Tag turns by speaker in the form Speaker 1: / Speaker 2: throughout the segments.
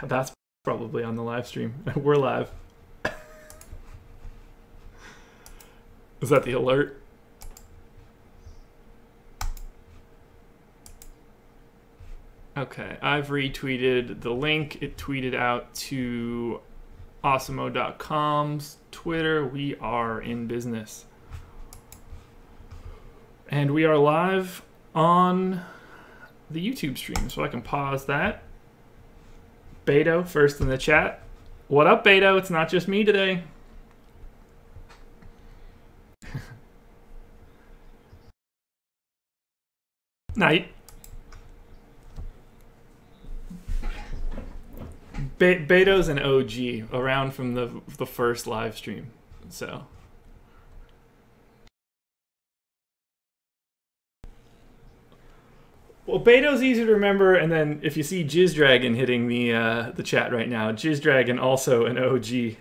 Speaker 1: That's probably on the live stream. We're live. Is that the alert? Okay, I've retweeted the link. It tweeted out to awesemo.com's Twitter. We are in business. And we are live on the YouTube stream, so I can pause that. Beto, first in the chat. What up, Beto? It's not just me today. Night. Beto's an OG, around from the first live stream, so. Well, Beto's easy to remember, and then if you see Jizz Dragon hitting the chat right now, Jizz Dragon also an OG.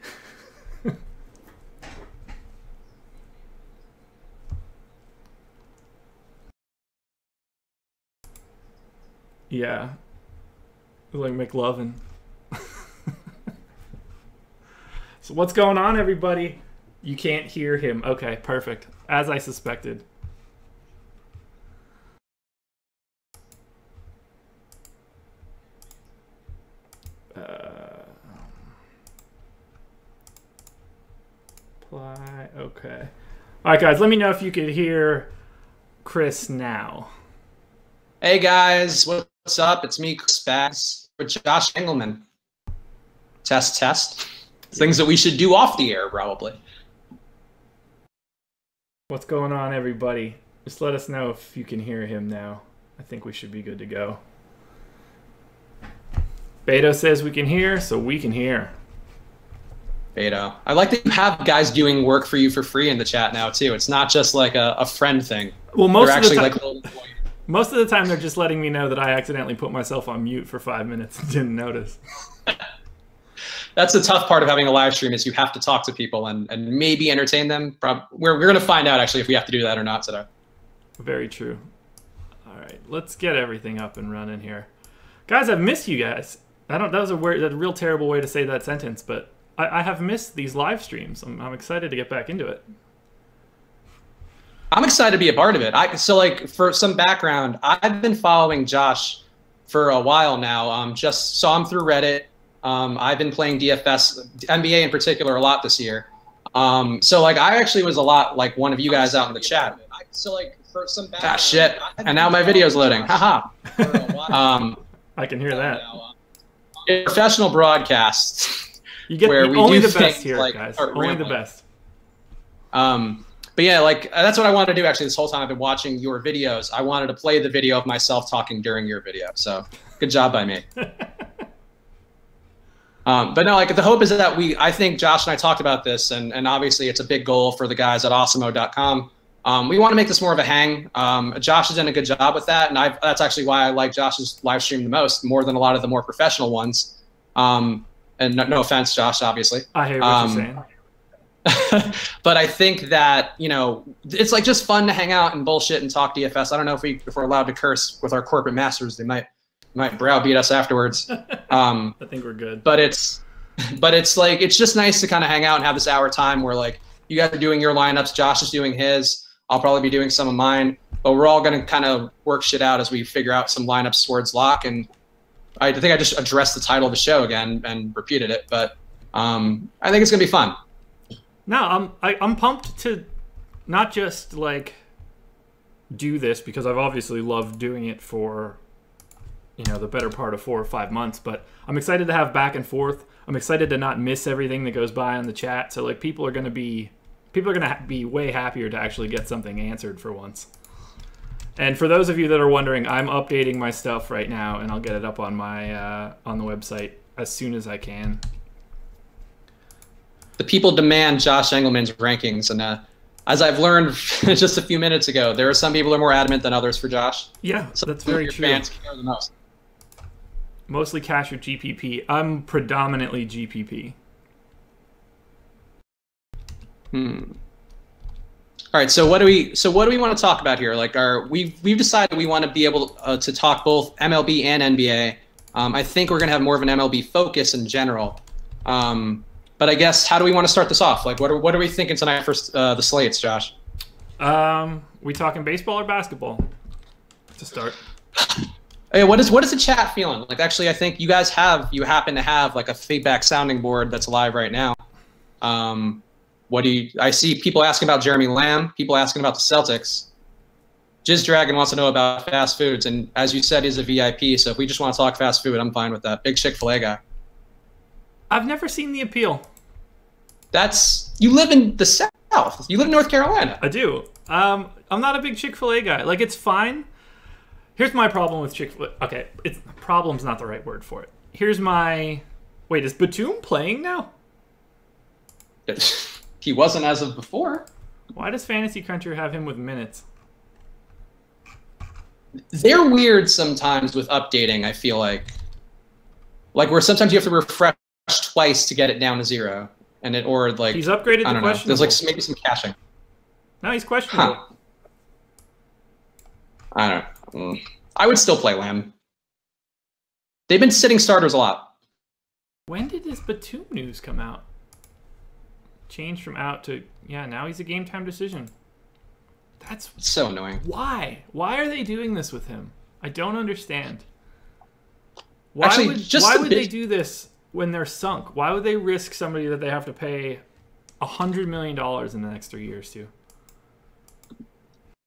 Speaker 1: Yeah, like McLovin. So what's going on, everybody? You can't hear him. Okay, perfect. As I suspected. Apply. Okay. All right, guys. Let me know if you could hear Chris now.
Speaker 2: Hey guys, what's up? It's me, Chris Bags, with Josh Engelman. Test, test. Things that we should do off the air, probably.
Speaker 1: What's going on, everybody? Just let us know if you can hear him now. I think we should be good to go. Beto says we can hear, so we can hear.
Speaker 2: Beto. I like that you have guys doing work for you for free in the chat now, too. It's not just like a friend thing.
Speaker 1: Well, most of the time they're just letting me know that I accidentally put myself on mute for 5 minutes and didn't notice.
Speaker 2: That's the tough part of having a live stream, is you have to talk to people and maybe entertain them. We're going to find out, actually, if we have to do that or not today.
Speaker 1: Very true. All right, let's get everything up and running here. Guys, I've missed you guys. That was a real terrible way to say that sentence, but I have missed these live streams. I'm excited to get back into it.
Speaker 2: I'm excited to be a part of it. So, like, for some background, I've been following Josh for a while now. Just saw him through Reddit. I've been playing DFS, NBA in particular, a lot this year. So, like, I actually was a lot like one of you guys out in the chat. So, like, for some background, shit. And now my video's loading. Haha.
Speaker 1: I can hear that.
Speaker 2: In professional broadcasts,
Speaker 1: you get
Speaker 2: where we
Speaker 1: only
Speaker 2: do
Speaker 1: the best
Speaker 2: things
Speaker 1: here,
Speaker 2: like
Speaker 1: guys. Only the best.
Speaker 2: But yeah, like, that's what I wanted to do, actually, this whole time I've been watching your videos. I wanted to play the video of myself talking during your video. So, good job by me. But no, like, the hope is that I think Josh and I talked about this, and obviously it's a big goal for the guys at awesemo.com. We want to make this more of a hang. Josh has done a good job with that, and that's actually why I like Josh's live stream the most, more than a lot of the more professional ones. And no offense, Josh, obviously.
Speaker 1: I hear what you're saying.
Speaker 2: But I think that, you know, it's like just fun to hang out and bullshit and talk DFS. I don't know if we're allowed to curse with our corporate masters. They might browbeat us afterwards.
Speaker 1: I think we're good.
Speaker 2: But it's like, it's just nice to kind of hang out and have this hour time where, like, you guys are doing your lineups, Josh is doing his, I'll probably be doing some of mine, but we're all going to kind of work shit out as we figure out some lineups towards lock. And I think I just addressed the title of the show again and repeated it, but I think it's going to be fun.
Speaker 1: No, I'm pumped to not just, like, do this, because I've obviously loved doing it for, you know, the better part of 4 or 5 months, but I'm excited to have back and forth. I'm excited to not miss everything that goes by on the chat. So, like, people are going to be way happier to actually get something answered for once. And for those of you that are wondering, I'm updating my stuff right now, and I'll get it up on my on the website as soon as I can.
Speaker 2: The people demand Josh Engelman's rankings, and as I've learned just a few minutes ago, there are some people who are more adamant than others for Josh.
Speaker 1: Yeah, so that's very true.
Speaker 2: Fans care the most.
Speaker 1: Mostly cash or GPP. I'm predominantly GPP.
Speaker 2: All right, so what do we want to talk about here? Like, we've decided we want to be able to talk both MLB and NBA. I think we're going to have more of an MLB focus in general. But I guess, how do we want to start this off? Like, what are we thinking tonight for the slates, Josh?
Speaker 1: We talking baseball or basketball to start?
Speaker 2: Hey, what is the chat feeling? Like, actually, I think you guys happen to have like a feedback sounding board that's live right now. I see people asking about Jeremy Lamb, people asking about the Celtics. Jizz Dragon wants to know about fast foods, and as you said, he's a VIP, so if we just want to talk fast food, I'm fine with that. Big Chick-fil-A guy.
Speaker 1: I've never seen the appeal.
Speaker 2: You live in the South. You live in North Carolina.
Speaker 1: I do. I'm not a big Chick-fil-A guy. Like, it's fine. Here's my problem with Chick-fil-A. Okay, problem's not the right word for it. Here's my... Wait, is Batum playing now?
Speaker 2: He wasn't as of before.
Speaker 1: Why does Fantasy Cruncher have him with minutes?
Speaker 2: They're weird sometimes with updating, I feel like. Like, where sometimes you have to refresh twice to get it down to 0. Or like...
Speaker 1: He's upgraded to questionable.
Speaker 2: There's like maybe some caching.
Speaker 1: No, he's questionable.
Speaker 2: Huh. I don't know. I would still play Lamb. They've been sitting starters a lot.
Speaker 1: When did this Batum news come out? Changed from out to... Yeah, now he's a game time decision. That's
Speaker 2: so annoying.
Speaker 1: Why? Why are they doing this with him? I don't understand. Why would they do this when they're sunk? Why would they risk somebody that they have to pay $100 million in the next 3 years to?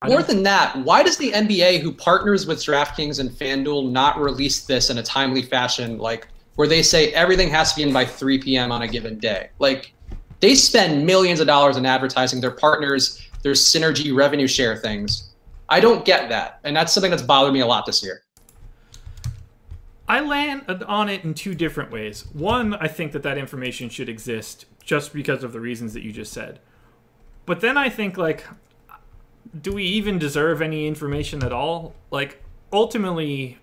Speaker 2: More than that, why does the NBA, who partners with DraftKings and FanDuel, not release this in a timely fashion, like where they say everything has to be in by 3 p.m. on a given day? Like, they spend millions of dollars in advertising. Their partners, their synergy revenue share things. I don't get that, and that's something that's bothered me a lot this year.
Speaker 1: I land on it in 2 different ways. One, I think that information should exist just because of the reasons that you just said. But then I think, like, do we even deserve any information at all? Like, ultimately,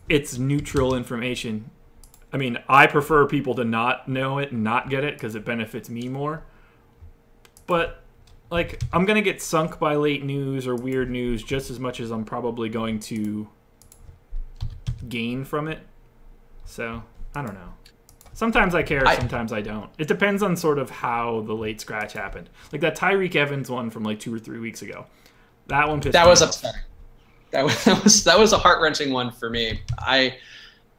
Speaker 1: it's neutral information. I mean, I prefer people to not know it and not get it because it benefits me more. But, like, I'm going to get sunk by late news or weird news just as much as I'm probably going to gain from it. So, I don't know. Sometimes I care, sometimes I don't. It depends on sort of how the late scratch happened. Like that Tyreek Evans one from like 2 or 3 weeks ago. That one pissed me off.
Speaker 2: That was upsetting. That was a heart-wrenching one for me. I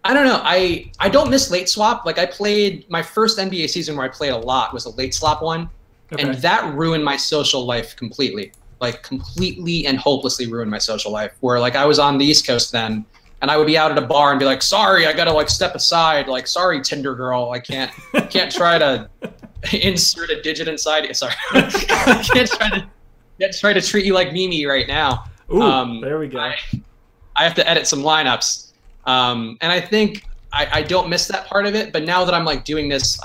Speaker 2: don't know. I don't miss late swap. Like, I played my first NBA season where I played a lot was a late swap one. Okay. And that ruined my social life completely. Like, completely and hopelessly ruined my social life. Where, like, I was on the East Coast then, and I would be out at a bar and be like, sorry, I gotta, like, step aside. Like, sorry, Tinder girl. I can't try to insert a digit inside you. Sorry. I can't try to treat you like Mimi right now.
Speaker 1: Ooh, there we go.
Speaker 2: I have to edit some lineups. And I think I don't miss that part of it. But now that I'm, like, doing this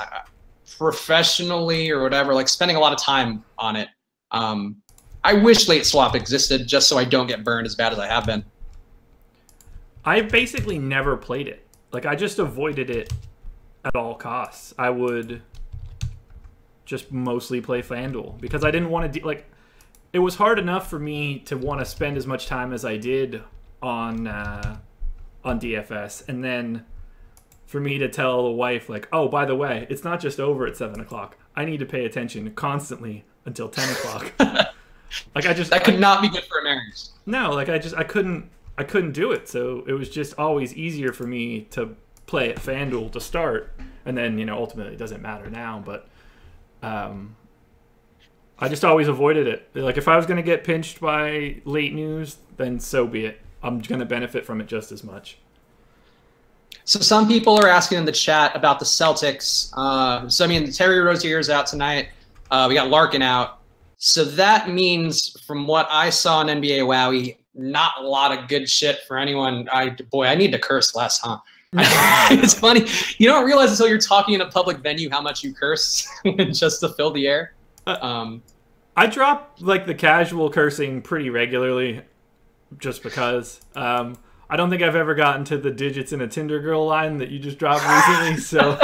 Speaker 2: professionally or whatever, like, spending a lot of time on it, I wish late swap existed just so I don't get burned as bad as I have been.
Speaker 1: I basically never played it. Like, I just avoided it at all costs. I would just mostly play FanDuel because I didn't want to like, it was hard enough for me to want to spend as much time as I did on DFS, and then for me to tell the wife, like, oh, by the way, it's not just over at 7 o'clock. I need to pay attention constantly until 10 o'clock. Like, that could not be good for a marriage. No, like, I couldn't do it. So it was just always easier for me to play at FanDuel to start. And then, you know, ultimately it doesn't matter now. But I just always avoided it. Like, if I was going to get pinched by late news, then so be it. I'm going to benefit from it just as much.
Speaker 2: So some people are asking in the chat about the Celtics. So, I mean, Terry Rozier's out tonight. We got Larkin out. So that means, from what I saw in NBA Wowie, not a lot of good shit for anyone. Boy, I need to curse less, huh? It's funny. You don't realize until you're talking in a public venue how much you curse just to fill the air.
Speaker 1: I drop, like, the casual cursing pretty regularly just because. I don't think I've ever gotten to the digits in a Tinder girl line that you just dropped recently, so...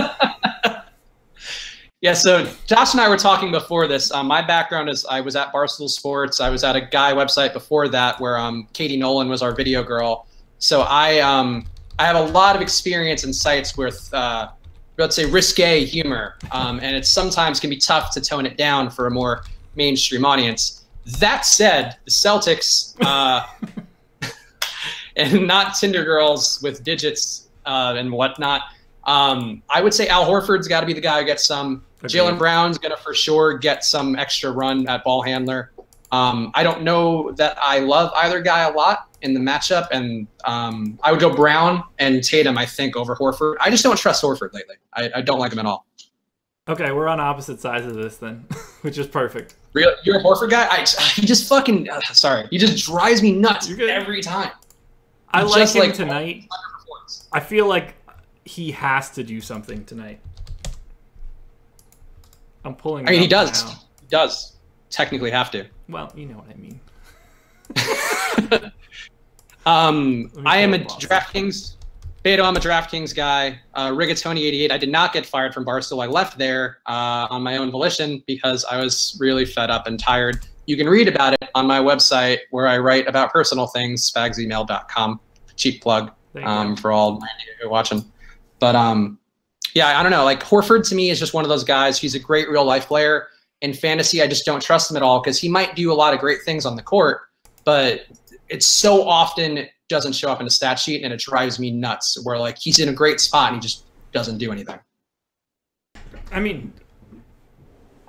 Speaker 2: Yeah, so Josh and I were talking before this. My background is I was at Barstool Sports. I was at a Guy website before that where Katie Nolan was our video girl. So I I have a lot of experience in sites with, let's say, risque humor, and it sometimes can be tough to tone it down for a more mainstream audience. That said, the Celtics, and not Tinder girls with digits and whatnot, I would say Al Horford's got to be the guy who gets some. Okay. Jaylen Brown's going to for sure get some extra run at ball handler. I don't know that I love either guy a lot in the matchup, and I would go Brown and Tatum, I think, over Horford. I just don't trust Horford lately. I don't like him at all.
Speaker 1: Okay, we're on opposite sides of this then, which is perfect.
Speaker 2: Really? You're a Horford guy? He just fucking sorry. He just drives me nuts every time.
Speaker 1: I like him tonight. I feel like he has to do something tonight. I'm pulling.
Speaker 2: I mean, he does. Now. He does technically have to.
Speaker 1: Well, you know what I mean.
Speaker 2: I am a DraftKings. Beto, I'm a DraftKings guy. Rigatoni88. I did not get fired from Barstool. I left there on my own volition because I was really fed up and tired. You can read about it on my website where I write about personal things, spagsemail.com. Cheap plug for all who are watching. But yeah, I don't know. Like Horford to me is just one of those guys. He's a great real life player. In fantasy, I just don't trust him at all because he might do a lot of great things on the court, but it's so often doesn't show up in a stat sheet, and it drives me nuts. Where like he's in a great spot and he just doesn't do anything.
Speaker 1: I mean,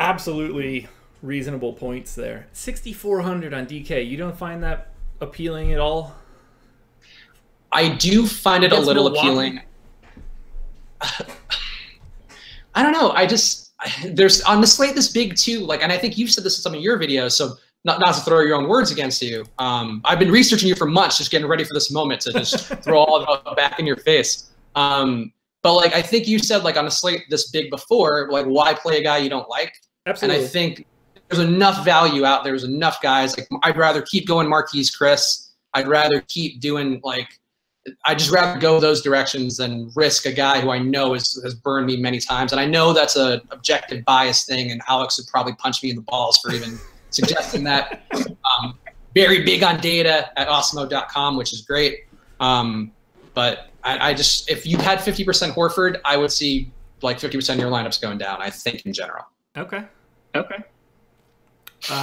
Speaker 1: absolutely reasonable points there. 6,400 on DK. You don't find that appealing at all?
Speaker 2: I do find it a little appealing. I don't know. There's on the slate this big too. Like, and I think you've said this in some of your videos. So not to throw your own words against you. I've been researching you for months, just getting ready for this moment to just throw all of it back in your face. But like, I think you said like on a slate this big before, like why play a guy you don't like?
Speaker 1: Absolutely.
Speaker 2: And I think there's enough value out there. There's enough guys. Like I'd rather keep going Marquise Chris. I'd rather keep doing like, I'd just rather go those directions than risk a guy who I know has burned me many times. And I know that's a objective bias thing, and Alex would probably punch me in the balls for even suggesting that. Very big on data at Osmo.com, which is great. But I just, if you had 50% Horford, I would see like 50% of your lineups going down, I think, in general.
Speaker 1: Okay.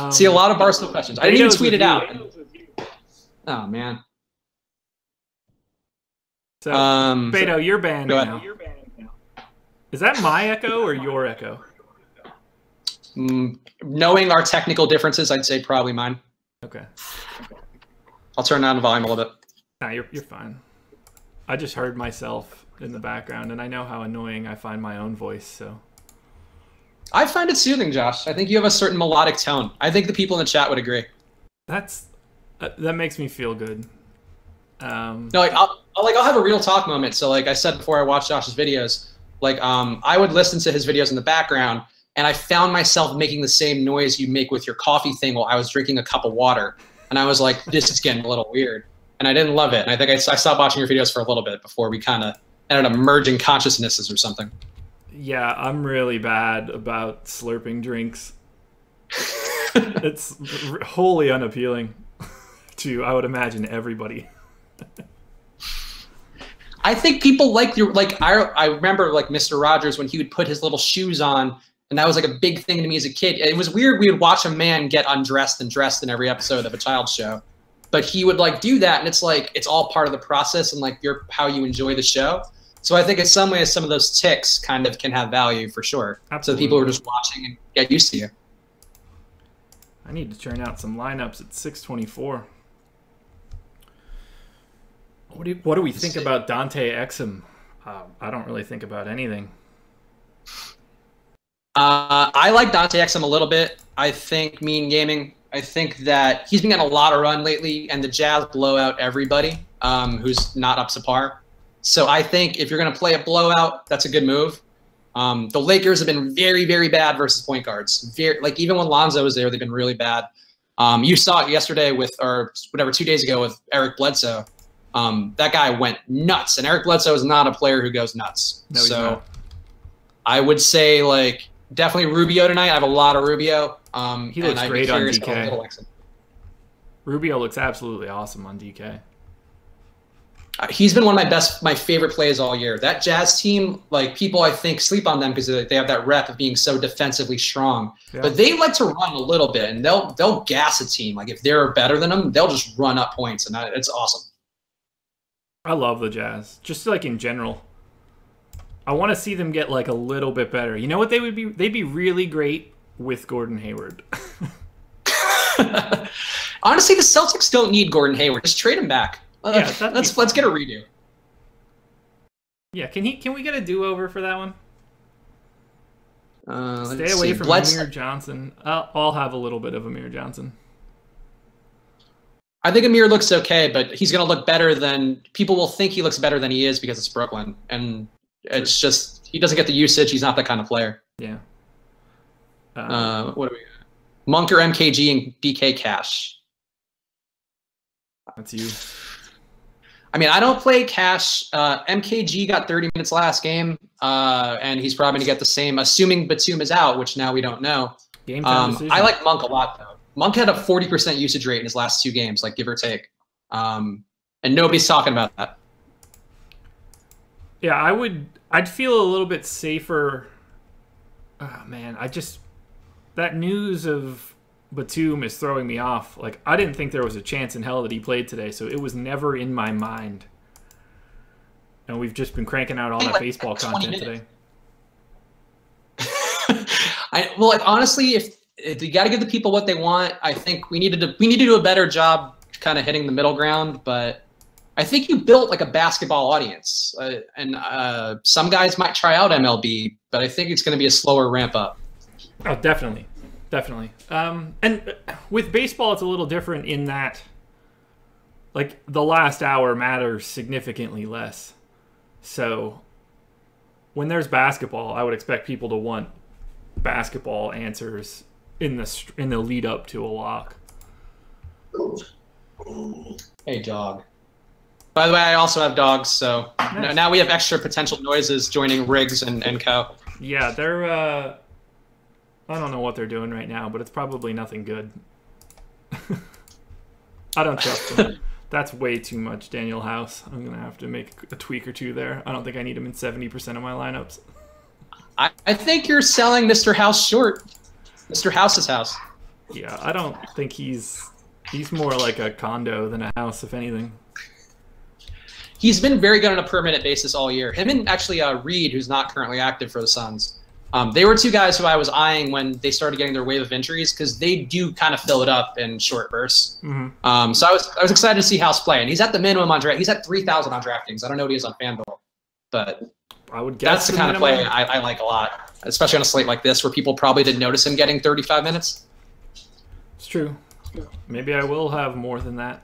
Speaker 2: See a lot of Barstool questions. I didn't even tweet it out. Oh, man.
Speaker 1: So, Beto, you're banned now. Is that my echo or your echo?
Speaker 2: Knowing our technical differences, I'd say probably mine.
Speaker 1: Okay.
Speaker 2: I'll turn down the volume a little bit.
Speaker 1: Nah, you're fine. I just heard myself in the background, and I know how annoying I find my own voice, so.
Speaker 2: I find it soothing, Josh. I think you have a certain melodic tone. I think the people in the chat would agree.
Speaker 1: That makes me feel good.
Speaker 2: No, like I'll have a real talk moment. So like I said before, I watched Josh's videos. Like I would listen to his videos in the background, and I found myself making the same noise you make with your coffee thing while I was drinking a cup of water. And I was like, this is getting a little weird, and I didn't love it. And I think I stopped watching your videos for a little bit before we kind of ended up merging consciousnesses or something.
Speaker 1: Yeah, I'm really bad about slurping drinks. It's wholly unappealing to, I would imagine, everybody.
Speaker 2: I think people like your I remember like Mr. Rogers when he would put his little shoes on, and that was like a big thing to me as a kid. It was weird. We would watch a man get undressed and dressed in every episode of a child's show, but he would like do that, and it's like it's all part of the process and like how you enjoy the show. So I think in some ways some of those ticks kind of can have value for sure.
Speaker 1: Absolutely.
Speaker 2: So people are just watching and get used to you.
Speaker 1: I need to turn out some lineups at 624. What do we think about Dante Exum? I don't really think about anything.
Speaker 2: I like Dante Exum a little bit. I think Mean Gaming. I think that he's been getting a lot of run lately, and the Jazz blow out everybody who's not up to par. So I think if you're going to play a blowout, that's a good move. The Lakers have been very, very bad versus point guards. Like even when Lonzo was there, they've been really bad. You saw it yesterday or 2 days ago with Eric Bledsoe. That guy went nuts, and Eric Bledsoe is not a player who goes nuts.
Speaker 1: No, he's not.
Speaker 2: I would say like definitely Rubio tonight. I have a lot of Rubio.
Speaker 1: He looks great on DK. Rubio looks absolutely awesome on DK.
Speaker 2: He's been one of my favorite plays all year. That Jazz team, like people I think sleep on them because they have that rep of being so defensively strong. Yeah. But they like to run a little bit, and they'll gas a team. Like if they're better than them, they'll just run up points, and it's awesome.
Speaker 1: I love the Jazz, just like in general. I want to see them get like a little bit better. You know what they would be? They'd be really great with Gordon Hayward.
Speaker 2: Honestly, the Celtics don't need Gordon Hayward. Just trade him back.
Speaker 1: Yeah,
Speaker 2: let's get a redo.
Speaker 1: Yeah, can we get a do-over for that one? Stay away from Amir Johnson. I'll have a little bit of Amir Johnson.
Speaker 2: I think Amir looks okay, but he's going to look better than people will think he looks better than he is because it's Brooklyn, and it's just he doesn't get the usage. He's not that kind of player.
Speaker 1: Yeah.
Speaker 2: What do we got? Monk or MKG and DK Cash.
Speaker 1: That's you.
Speaker 2: I mean, I don't play Cash. MKG got 30 minutes last game, and he's probably going to get the same, assuming Batum is out, which now we don't know.
Speaker 1: Game time decision.
Speaker 2: I like Monk a lot, though. Monk had a 40% usage rate in his last 2 games, like give or take. And nobody's talking about that.
Speaker 1: Yeah, I'd feel a little bit safer. Oh, man, that news of Batum is throwing me off. Like, I didn't think there was a chance in hell that he played today, so it was never in my mind. And we've just been cranking out all that baseball content today.
Speaker 2: Honestly, if you got to give the people what they want, I think we need to do a better job kind of hitting the middle ground. But I think you built like a basketball audience, and some guys might try out MLB, but I think it's going to be a slower ramp up.
Speaker 1: Oh, definitely. Definitely. And with baseball, it's a little different in that, like, the last hour matters significantly less. So when there's basketball, I would expect people to want basketball answers in the lead up to a lock.
Speaker 2: Hey, dog. By the way, I also have dogs, so nice. Now we have extra potential noises joining Riggs and Co.
Speaker 1: Yeah, they're... I don't know what they're doing right now, but it's probably nothing good. I don't trust them. That's way too much Daniel House. I'm going to have to make a tweak or two there. I don't think I need him in 70% of my lineups.
Speaker 2: I think you're selling Mr. House short. Mr. House's house.
Speaker 1: Yeah, I don't think he's more like a condo than a house, if anything.
Speaker 2: He's been very good on a permanent basis all year. Him and actually Reed, who's not currently active for the Suns. They were 2 guys who I was eyeing when they started getting their wave of injuries because they do kind of fill it up in short bursts. Mm-hmm. So I was excited to see House play, and he's at the minimum on draft. He's at 3,000 on DraftKings. I don't know what he is on FanDuel, but
Speaker 1: I would guess
Speaker 2: that's the kind of play I like a lot, especially on a slate like this where people probably didn't notice him getting 35 minutes.
Speaker 1: It's true. Maybe I will have more than that.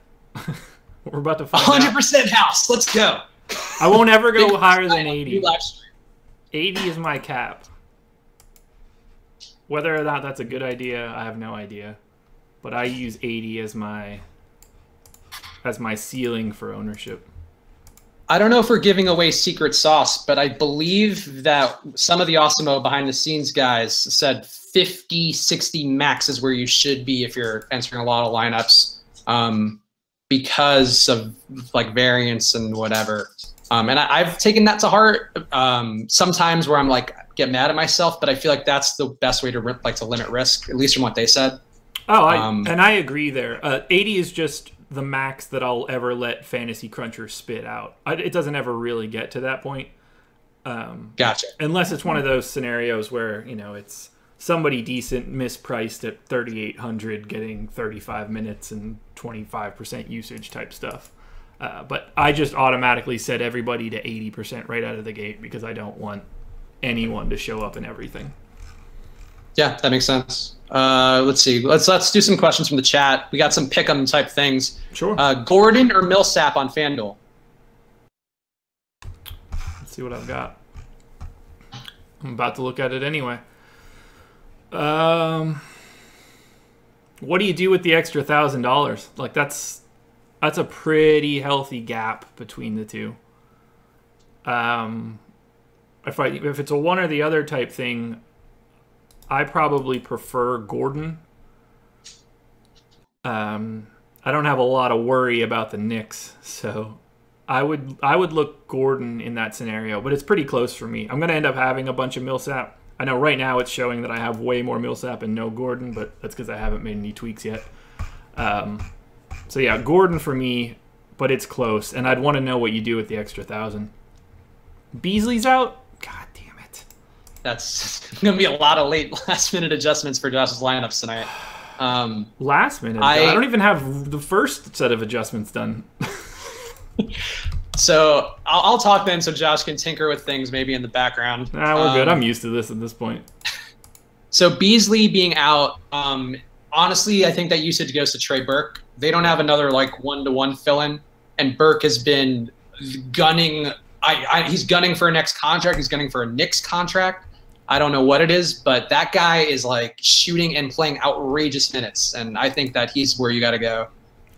Speaker 1: We're about to find 100%
Speaker 2: out. House. Let's go.
Speaker 1: I won't ever go higher than 80. 80 is my cap. Whether or not that's a good idea, I have no idea. But I use 80 as my ceiling for ownership.
Speaker 2: I don't know if we're giving away secret sauce, but I believe that some of the Awesemo behind the scenes guys said 50, 60 max is where you should be if you're entering a lot of lineups because of like variance and whatever. And I've taken that to heart sometimes where I'm like, get mad at myself, but I feel like that's the best way to limit risk, at least from what they said.
Speaker 1: Oh, and I agree there. 80 is just the max that I'll ever let Fantasy Cruncher spit out. It doesn't ever really get to that point.
Speaker 2: Gotcha.
Speaker 1: Unless it's one of those scenarios where, it's somebody decent mispriced at 3,800 getting 35 minutes and 25% usage type stuff. But I just automatically set everybody to 80% right out of the gate because I don't want anyone to show up in everything.
Speaker 2: Yeah, that makes sense. Let's see. Let's do some questions from the chat. We got some pick'em type things.
Speaker 1: Sure.
Speaker 2: Gordon or Millsap on FanDuel?
Speaker 1: Let's see what I've got. I'm about to look at it anyway. What do you do with the extra $1,000? Like that's a pretty healthy gap between the two. If it's a one or the other type thing, I probably prefer Gordon. I don't have a lot of worry about the Knicks, so I would look Gordon in that scenario, but it's pretty close for me. I'm going to end up having a bunch of Millsap. I know right now it's showing that I have way more Millsap and no Gordon, but that's because I haven't made any tweaks yet. So yeah, Gordon for me, but it's close, and I'd want to know what you do with the extra 1,000. Beasley's out? God damn it.
Speaker 2: That's going to be a lot of last-minute adjustments for Josh's lineups tonight.
Speaker 1: Last minute? I don't even have the first set of adjustments done.
Speaker 2: So I'll talk then so Josh can tinker with things maybe in the background.
Speaker 1: Nah, we're good. I'm used to this at this point.
Speaker 2: So Beasley being out, honestly, I think that usage goes to Trey Burke. They don't have another like one-to-one fill-in, and Burke has been gunning. He's gunning for a next contract. He's gunning for a Knicks contract. I don't know what it is, but that guy is like shooting and playing outrageous minutes, and I think that he's where you got to go.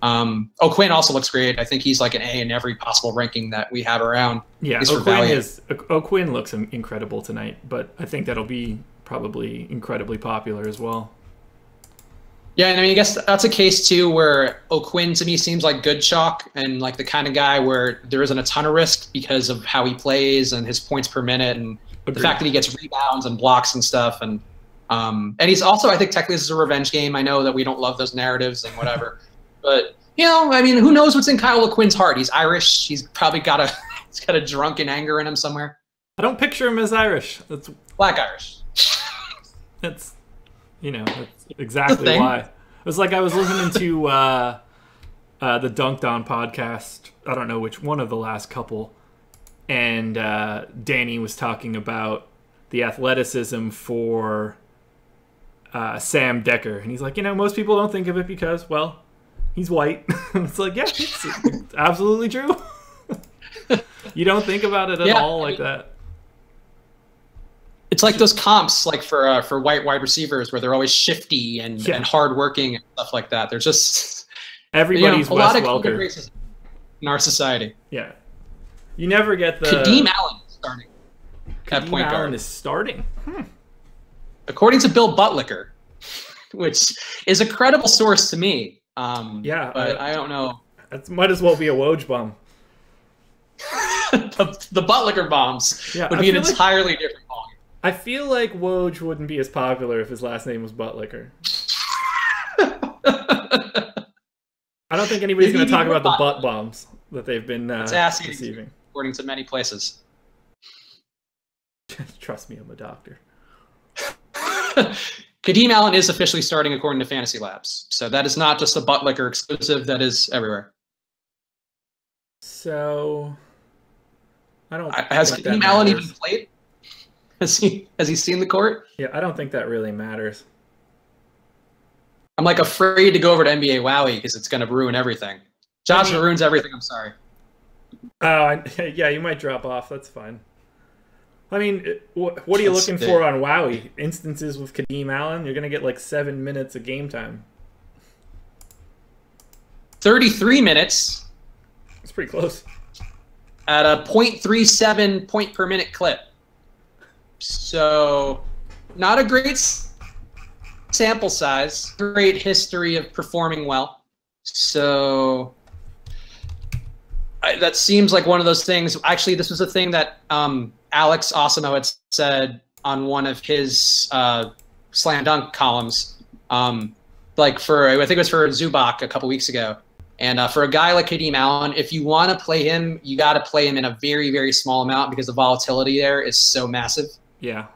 Speaker 2: O'Quinn also looks great. I think he's like an A in every possible ranking that we have around.
Speaker 1: Yeah, O'Quinn looks incredible tonight, but I think that'll be probably incredibly popular as well.
Speaker 2: Yeah, and I mean, I guess that's a case too where O'Quinn to me seems like good chalk and like the kind of guy where there isn't a ton of risk because of how he plays and his points per minute and the fact that he gets rebounds and blocks and stuff. And he's also, I think technically this is a revenge game. I know that we don't love those narratives and whatever. But, you know, I mean, who knows what's in Kyle O'Quinn's heart? He's Irish. He's probably got a drunken anger in him somewhere.
Speaker 1: I don't picture him as Irish. That's
Speaker 2: Black Irish.
Speaker 1: That's, you know, that's exactly why. It was like I was listening to the Dunked On podcast. I don't know which one of the last couple. And Danny was talking about the athleticism for Sam Decker. And he's like, you know, most people don't think of it because, well, he's white. It's like, yeah, it's absolutely true. You don't think about it at all like that.
Speaker 2: It's like those comps, like for white wide receivers, where they're always shifty and hardworking and stuff like that. They're just
Speaker 1: everybody's
Speaker 2: a lot of racism in our society.
Speaker 1: Yeah, you never get the
Speaker 2: Kadeem Allen starting.
Speaker 1: Kadeem Allen is starting.
Speaker 2: According to Bill Butlicker, which is a credible source to me. But I don't know.
Speaker 1: That might as well be a Woj bomb.
Speaker 2: the Butlicker bombs would be an entirely different ballgame.
Speaker 1: I feel like Woj wouldn't be as popular if his last name was Buttlicker. I don't think anybody's going to talk about the butt bombs that they've been receiving.
Speaker 2: According to many places.
Speaker 1: Trust me, I'm a doctor.
Speaker 2: Kadeem Allen is officially starting according to Fantasy Labs. So that is not just a Butlicker exclusive. That is everywhere.
Speaker 1: So I don't.
Speaker 2: Has Kadeem Allen even played? Has he seen the court?
Speaker 1: Yeah, I don't think that really matters.
Speaker 2: I'm like afraid to go over to NBA Wowie because it's going to ruin everything. Josh ruins everything. I'm sorry.
Speaker 1: Oh, yeah, you might drop off. That's fine. I mean, what are you looking for on Wowie? Instances with Kadeem Allen? You're going to get like 7 minutes of game time.
Speaker 2: 33 minutes.
Speaker 1: It's pretty close.
Speaker 2: At a 0.37 point per minute clip. So, not a great sample size. Great history of performing well. So, that seems like one of those things. Actually, this was a thing that Alex Osimo had said on one of his slam dunk columns. Like I think it was for Zubac a couple weeks ago. And for a guy like Kadeem Allen, if you want to play him, you got to play him in a very, very small amount because the volatility there is so massive.
Speaker 1: Yeah.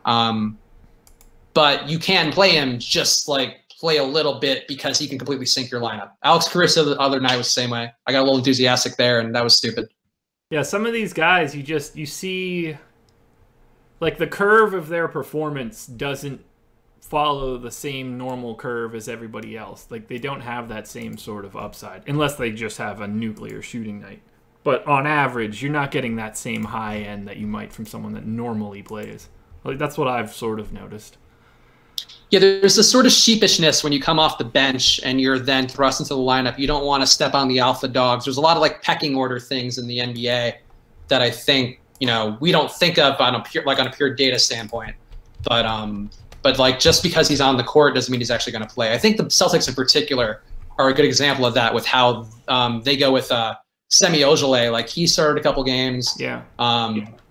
Speaker 2: But you can play him just like play a little bit because he can completely sink your lineup. Alex Caruso the other night was the same way. I got a little enthusiastic there, and that was stupid.
Speaker 1: Yeah, some of these guys, you see, like the curve of their performance doesn't follow the same normal curve as everybody else. Like they don't have that same sort of upside unless they just have a nuclear shooting night. But on average, you're not getting that same high end that you might from someone that normally plays. Like that's what I've sort of noticed.
Speaker 2: Yeah, there's this sort of sheepishness when you come off the bench and you're then thrust into the lineup. You don't want to step on the alpha dogs. There's a lot of like pecking order things in the NBA that I think, we don't think of on a pure data standpoint. But like just because he's on the court doesn't mean he's actually going to play. I think the Celtics in particular are a good example of that with how they go with Semi Ojale, like he started a couple games.
Speaker 1: Yeah.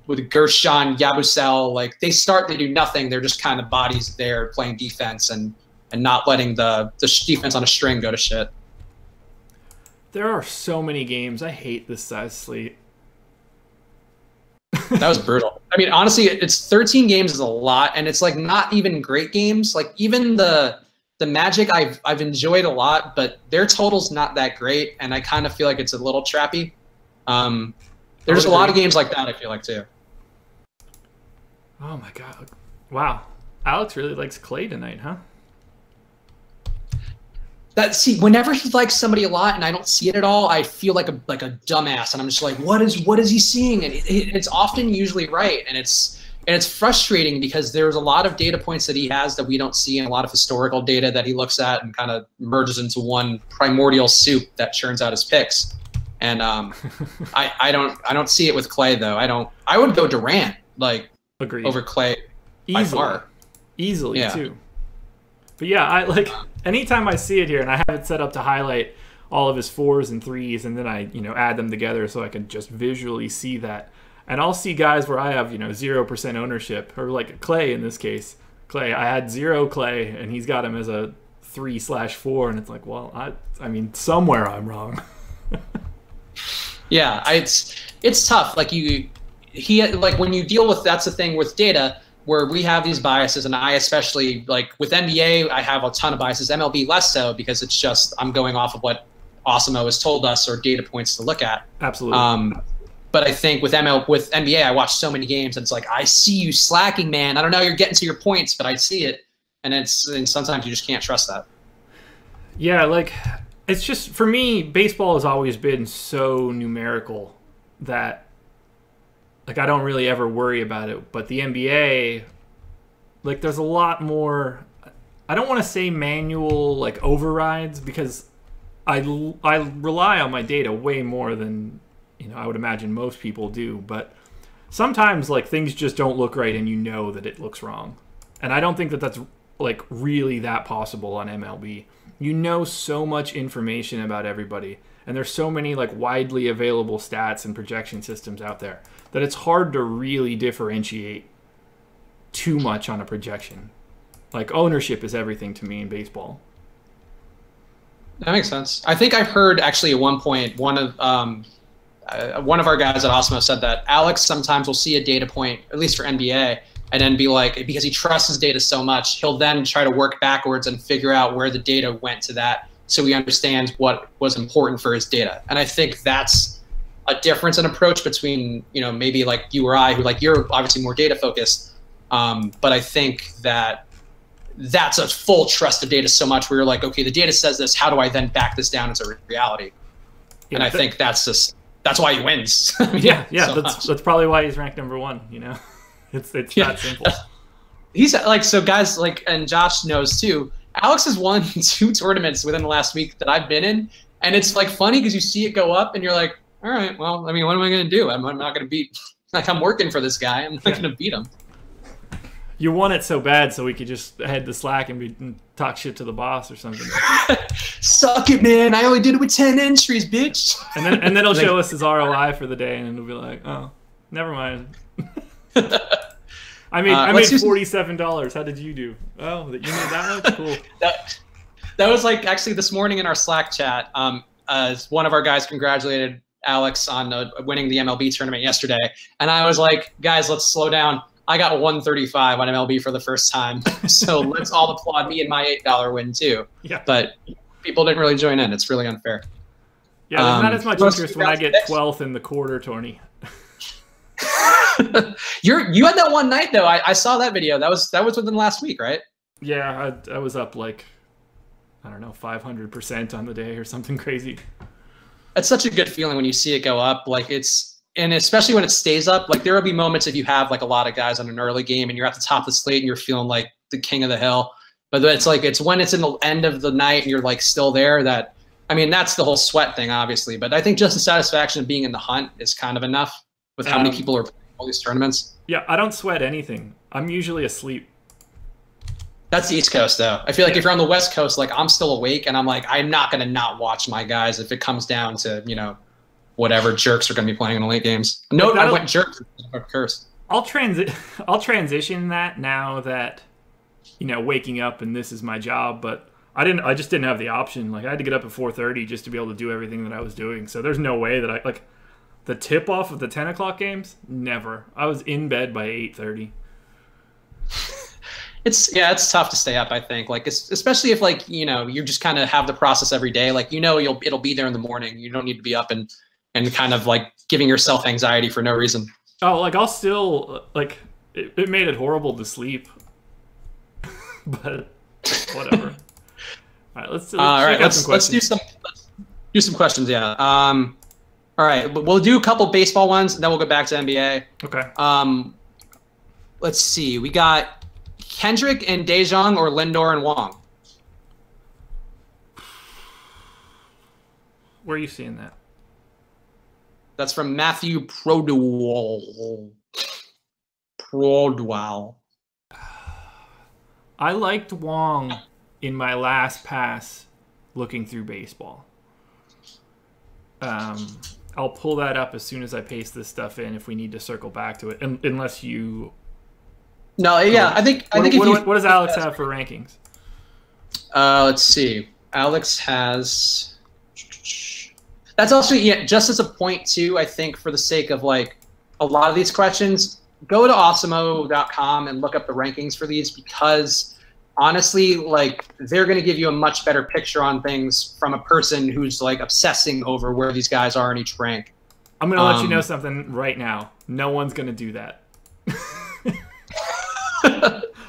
Speaker 2: With Gershon Yabusel, like they do nothing. They're just kind of bodies there playing defense and not letting the defense on a string go to shit.
Speaker 1: There are so many games. I hate this size slate.
Speaker 2: That was brutal. I mean, honestly, it's 13 games is a lot, and it's like not even great games. Like even the Magic, I've enjoyed a lot, but their total's not that great, and I kind of feel like it's a little trappy. There's a lot of games like that, I feel like, too.
Speaker 1: Oh my god! Wow, Alex really likes Clay tonight, huh?
Speaker 2: Whenever he likes somebody a lot and I don't see it at all, I feel like a dumbass, and I'm just like, what is he seeing? And it's often usually right, and it's frustrating because there's a lot of data points that he has that we don't see, and a lot of historical data that he looks at and kind of merges into one primordial soup that churns out his picks. And I don't see it with Clay though. I would go Durant
Speaker 1: Agreed.
Speaker 2: Over Clay
Speaker 1: easily
Speaker 2: yeah.
Speaker 1: too. But yeah, I like anytime I see it here, and I have it set up to highlight all of his 4s and 3s, and then I add them together so I can just visually see that. And I'll see guys where I have 0% ownership, or like Clay in this case. Clay, I had 0 Clay, and he's got him as a 3/4, and it's like, well, I mean, somewhere I'm wrong.
Speaker 2: Yeah, it's tough. Like when you deal with, that's the thing with data, where we have these biases, and I especially, like with NBA, I have a ton of biases. MLB less so, because it's just I'm going off of what Osimo has told us or data points to look at.
Speaker 1: Absolutely.
Speaker 2: But I think with NBA, I watch so many games, and it's like, I see you slacking, man. I don't know you're getting to your points, but I see it, and sometimes you just can't trust that.
Speaker 1: Yeah, like it's just, for me, baseball has always been so numerical that like I don't really ever worry about it. But the NBA, like there's a lot more, I don't want to say manual like overrides, because I rely on my data way more than I would imagine most people do. But sometimes like things just don't look right, and that it looks wrong. And I don't think that that's like really that possible on MLB. So much information about everybody, and there's so many like widely available stats and projection systems out there that it's hard to really differentiate too much on a projection. Like ownership is everything to me in baseball.
Speaker 2: That makes sense. I think I've heard actually at one point one of our guys at Osmo said that Alex sometimes will see a data point, at least for NBA, and then be like, because he trusts his data so much, he'll then try to work backwards and figure out where the data went to that, so he understands what was important for his data. And I think that's a difference in approach between, maybe like you or I, who like you're obviously more data focused. But I think that's a full trust of data so much where you're like, okay, the data says this, how do I then back this down into reality? Yeah, and I think that's why he wins.
Speaker 1: Yeah, that's probably why he's ranked #1, It's that simple.
Speaker 2: He's like, so guys, like, and Josh knows too, Alex has won 2 tournaments within the last week that I've been in, and it's like funny because you see it go up and you're like, all right, well, I mean, what am I going to do? I'm not going to beat, like, I'm working for this guy. I'm not going to beat him.
Speaker 1: You won it so bad so we could just head to Slack and talk shit to the boss or something.
Speaker 2: Suck it, man. I only did it with 10 entries, bitch.
Speaker 1: And then he'll show us his ROI for the day, and it'll be like, oh, never mind. I made $47. How did you do? Oh, you made that much? Cool.
Speaker 2: That was like actually this morning in our Slack chat. One of our guys congratulated Alex on winning the MLB tournament yesterday, and I was like, guys, let's slow down. I got 135 on MLB for the first time, so let's all applaud me and my $8 win too. Yeah. But people didn't really join in. It's really unfair.
Speaker 1: Yeah, there's not as much interest when I get 12th in the quarter tourney.
Speaker 2: You had that one night though. I saw that video. That was within the last week, right?
Speaker 1: Yeah, I was up like, I don't know, 500% on the day or something crazy.
Speaker 2: It's such a good feeling when you see it go up. Like and especially when it stays up. Like there will be moments if you have like a lot of guys on an early game and you're at the top of the slate and you're feeling like the king of the hill. But it's when it's in the end of the night and you're like still there that, I mean, that's the whole sweat thing, obviously. But I think just the satisfaction of being in the hunt is kind of enough with how many people are playing all these tournaments.
Speaker 1: Yeah, I don't sweat anything. I'm usually asleep.
Speaker 2: That's the East Coast, though. I feel like if you're on the West Coast, like I'm still awake, and I'm like, I'm not gonna not watch my guys if it comes down to whatever jerks are going to be playing in the late games. No, I went jerks. Cursed.
Speaker 1: I'll transition that now that, you know, waking up and this is my job, but I just didn't have the option. Like, I had to get up at 4:30 just to be able to do everything that I was doing. So there's no way that like the tip off of the 10 o'clock games. Never. I was in bed by 8:30.
Speaker 2: It's tough to stay up, I think. Like, especially if, like, you know, you just kind of have the process every day. Like, you know, it'll be there in the morning. You don't need to be up and kind of like giving yourself anxiety for no reason.
Speaker 1: Oh, like, I'll still, like, it made it horrible to sleep. But whatever. All right, let's do some questions. Yeah. All
Speaker 2: right, we'll do a couple baseball ones, and then we'll go back to NBA.
Speaker 1: Okay.
Speaker 2: Let's see. We got Kendrick and Dejong or Lindor and Wong.
Speaker 1: Where are you seeing that?
Speaker 2: That's from Matthew Prodwell.
Speaker 1: I liked Wong in my last pass looking through baseball. I'll pull that up as soon as I paste this stuff in if we need to circle back to it. Unless you...
Speaker 2: No, yeah, I think
Speaker 1: what does Alex have for rankings?
Speaker 2: Let's see. Alex has... That's also, yeah, just as a point, too, I think, for the sake of, like, a lot of these questions, go to awesemo.com and look up the rankings for these, because honestly, like, they're going to give you a much better picture on things from a person who's, like, obsessing over where these guys are in each rank.
Speaker 1: I'm going to let you know something right now. No one's going to do that.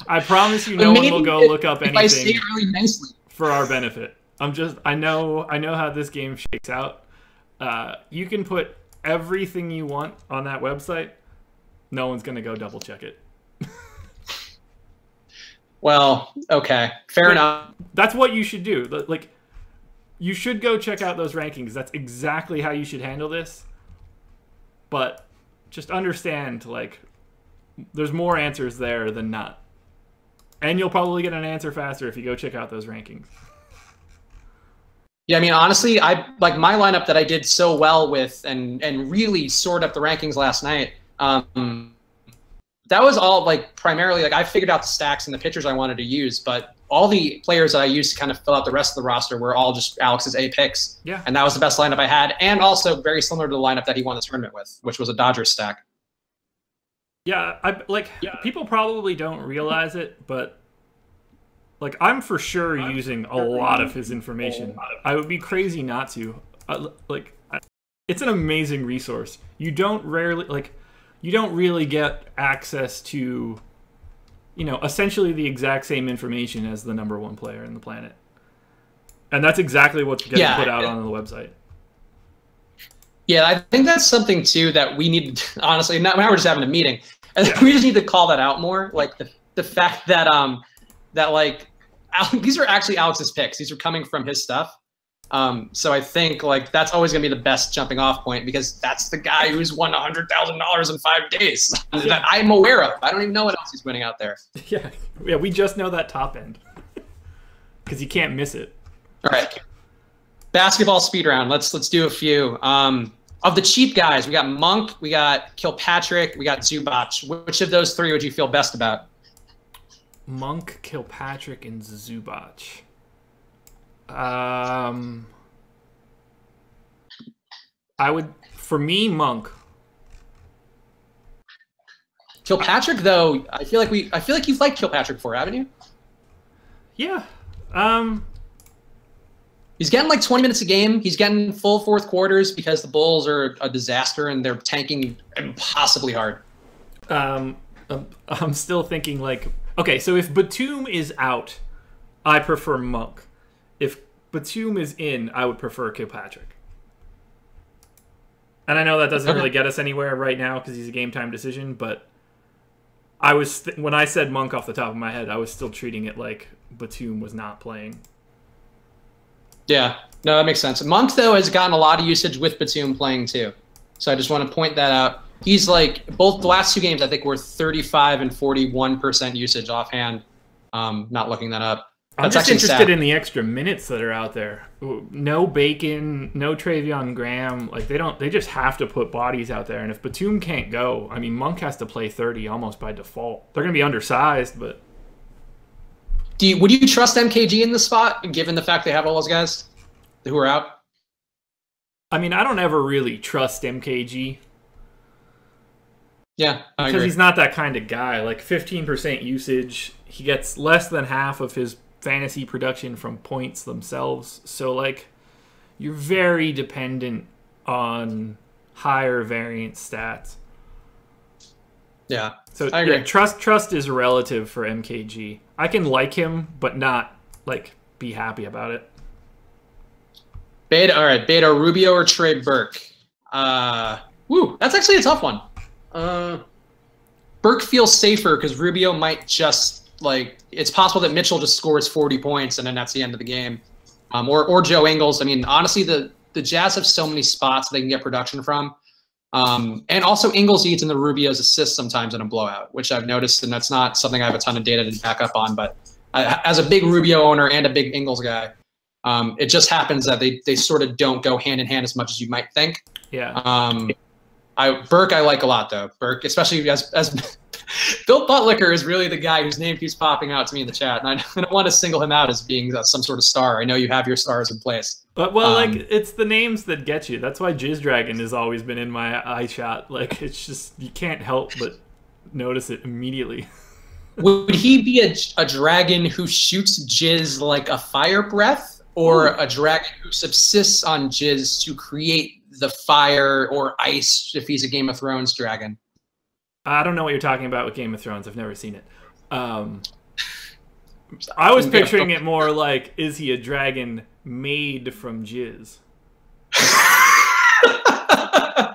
Speaker 1: I promise you no one will go look up anything
Speaker 2: I say it really nicely.
Speaker 1: For our benefit. I know how this game shakes out. You can put everything you want on that website. No one's going to go double check it.
Speaker 2: Well, okay. Fair enough.
Speaker 1: That's what you should do. Like, you should go check out those rankings. That's exactly how you should handle this. But just understand, like, there's more answers there than not. And you'll probably get an answer faster if you go check out those rankings.
Speaker 2: Yeah, I mean, honestly, I like my lineup that I did so well with and really soared up the rankings last night. That was all, like, primarily, like, I figured out the stacks and the pitchers I wanted to use, but all the players that I used to kind of fill out the rest of the roster were all just Alex's A picks.
Speaker 1: Yeah.
Speaker 2: And that was the best lineup I had, and also very similar to the lineup that he won the tournament with, which was a Dodgers stack.
Speaker 1: Yeah, people probably don't realize it, but, like, I'm for sure using a lot of his information. I would be crazy not to. It's an amazing resource. You don't really get access to, you know, essentially the exact same information as the #1 player in the planet. And that's exactly what's getting put out on the website.
Speaker 2: Yeah, I think that's something, too, that we need to, honestly, now we're just having a meeting. And we just need to call that out more. Like, the fact that, like, these are actually Alex's picks. These are coming from his stuff. So I think, like, that's always going to be the best jumping off point, because that's the guy who's won $100,000 in 5 days that I'm aware of. I don't even know what else he's winning out there.
Speaker 1: Yeah, we just know that top end because you can't miss it.
Speaker 2: All right, basketball speed round. Let's do a few. Of the cheap guys, we got Monk, we got Kilpatrick, we got Zubac. Which of those three would you feel best about?
Speaker 1: Monk, Kilpatrick, and Zubac. For me, Monk.
Speaker 2: Kilpatrick, though, I feel like you've liked Kilpatrick before, haven't you?
Speaker 1: Yeah.
Speaker 2: He's getting like 20 minutes a game. He's getting full fourth quarters because the Bulls are a disaster and they're tanking impossibly hard.
Speaker 1: I'm still thinking, like, okay, so if Batum is out, I prefer Monk. If Batum is in, I would prefer Kilpatrick. And I know that doesn't really get us anywhere right now because he's a game-time decision, but when I said Monk off the top of my head, I was still treating it like Batum was not playing.
Speaker 2: Yeah, no, that makes sense. Monk, though, has gotten a lot of usage with Batum playing, too. So I just want to point that out. He's, like, both the last 2 games, I think, were 35 and 41% usage offhand. Not looking that up.
Speaker 1: I'm just interested in the extra minutes that are out there. No Bacon, no Travion Graham. Like they just have to put bodies out there. And if Batum can't go, I mean, Monk has to play 30 almost by default. They're going to be undersized, but
Speaker 2: would you trust MKG in this spot, given the fact they have all those guys who are out?
Speaker 1: I mean, I don't ever really trust MKG.
Speaker 2: Yeah, I agree.
Speaker 1: Because he's not that kind of guy. Like 15% usage, he gets less than half of his fantasy production from points themselves. So, like, you're very dependent on higher variance stats.
Speaker 2: Yeah,
Speaker 1: so
Speaker 2: I agree.
Speaker 1: Yeah, trust is relative for MKG. I can like him, but not, like, be happy about it.
Speaker 2: Beta, all right, Beta, Rubio or Trey Burke? Woo, that's actually a tough one. Burke feels safer because Rubio might just, like, it's possible that Mitchell just scores 40 points and then that's the end of the game. Or Joe Ingles. I mean, honestly, the Jazz have so many spots they can get production from. And also Ingles eats into Rubio's assists sometimes in a blowout, which I've noticed, and that's not something I have a ton of data to back up on. But as a big Rubio owner and a big Ingles guy, it just happens that they sort of don't go hand in hand as much as you might think.
Speaker 1: Yeah.
Speaker 2: Burke I like a lot though. Burke, especially as Bill Butlicker is really the guy whose name keeps popping out to me in the chat, and I don't want to single him out as being some sort of star. I know you have your stars in place.
Speaker 1: But, well, like, it's the names that get you. That's why Jizz Dragon has always been in my eye shot. Like, it's just, you can't help but notice it immediately.
Speaker 2: Would he be a dragon who shoots Jizz like a fire breath, or a dragon who subsists on Jizz to create the fire or ice if he's a Game of Thrones dragon?
Speaker 1: I don't know what you're talking about with Game of Thrones. I've never seen it. I was picturing it more like, is he a dragon made from jizz?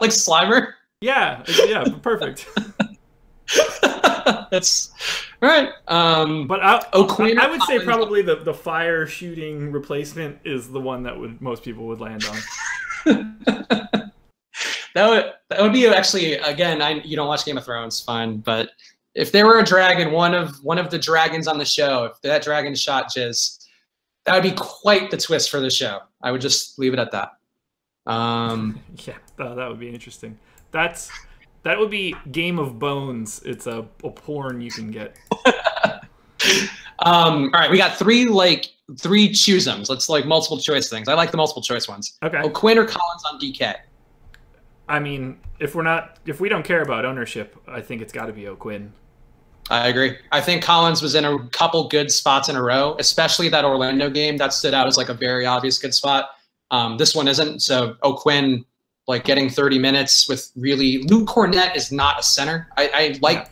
Speaker 2: Like Slimer?
Speaker 1: Yeah, perfect.
Speaker 2: That's right.
Speaker 1: But I would say probably the fire shooting replacement is the one that most people would land on.
Speaker 2: That would be actually, again, you don't watch Game of Thrones, fine, but if there were a dragon, one of the dragons on the show, if that dragon shot Jizz, that would be quite the twist for the show. I would just leave it at that.
Speaker 1: Yeah, that would be interesting. That would be Game of Bones. It's a porn you can get.
Speaker 2: All right, we got three choose-ems. Let's like multiple choice things. I like the multiple choice ones.
Speaker 1: Okay.
Speaker 2: O'Quinn or Collins on DK?
Speaker 1: I mean, if we don't care about ownership, I think it's got to be O'Quinn.
Speaker 2: I agree. I think Collins was in a couple good spots in a row, especially that Orlando game. That stood out as like a very obvious good spot. This one isn't. So O'Quinn, like getting 30 minutes with really Luke Cornett is not a center. I like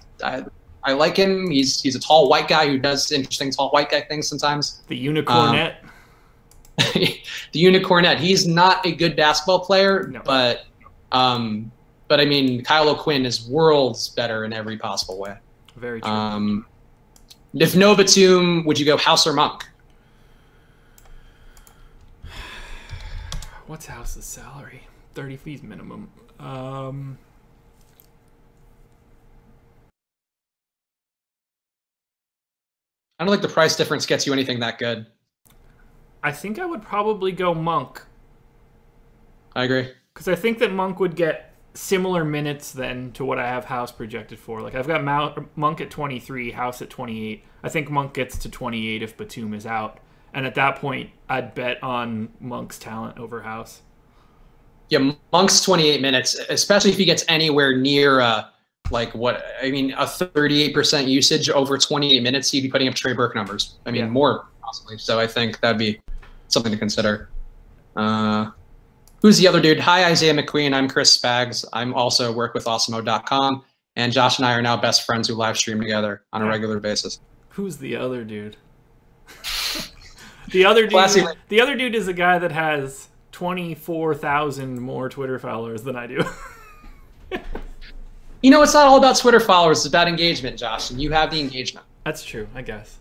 Speaker 2: him. He's a tall white guy who does interesting tall white guy things sometimes.
Speaker 1: The unicornet.
Speaker 2: The unicornet. He's not a good basketball player, no. But I mean, Kyle O'Quinn is worlds better in every possible way.
Speaker 1: Very true.
Speaker 2: If no Batum, would you go House or Monk?
Speaker 1: What's House's salary? 30 fees minimum. I
Speaker 2: don't think the price difference gets you anything that good.
Speaker 1: I think I would probably go Monk.
Speaker 2: I agree.
Speaker 1: Because I think that Monk would get similar minutes then to what I have House projected for. Like, I've got Monk at 23, House at 28. I think Monk gets to 28 if Batum is out. And at that point, I'd bet on Monk's talent over House.
Speaker 2: Yeah, Monk's 28 minutes, especially if he gets anywhere near, a 38% usage over 28 minutes, he'd be putting up Trey Burke numbers. I mean, more, possibly. So I think that'd be something to consider. Who's the other dude? Hi, Isaiah McQueen. I'm Chris Spags. I'm also work with Awesemo.com. And Josh and I are now best friends who live stream together on a regular basis.
Speaker 1: Who's the other dude? The other dude is a guy that has 24,000 more Twitter followers than I do.
Speaker 2: You know, it's not all about Twitter followers. It's about engagement, Josh, and you have the engagement.
Speaker 1: That's true, I guess.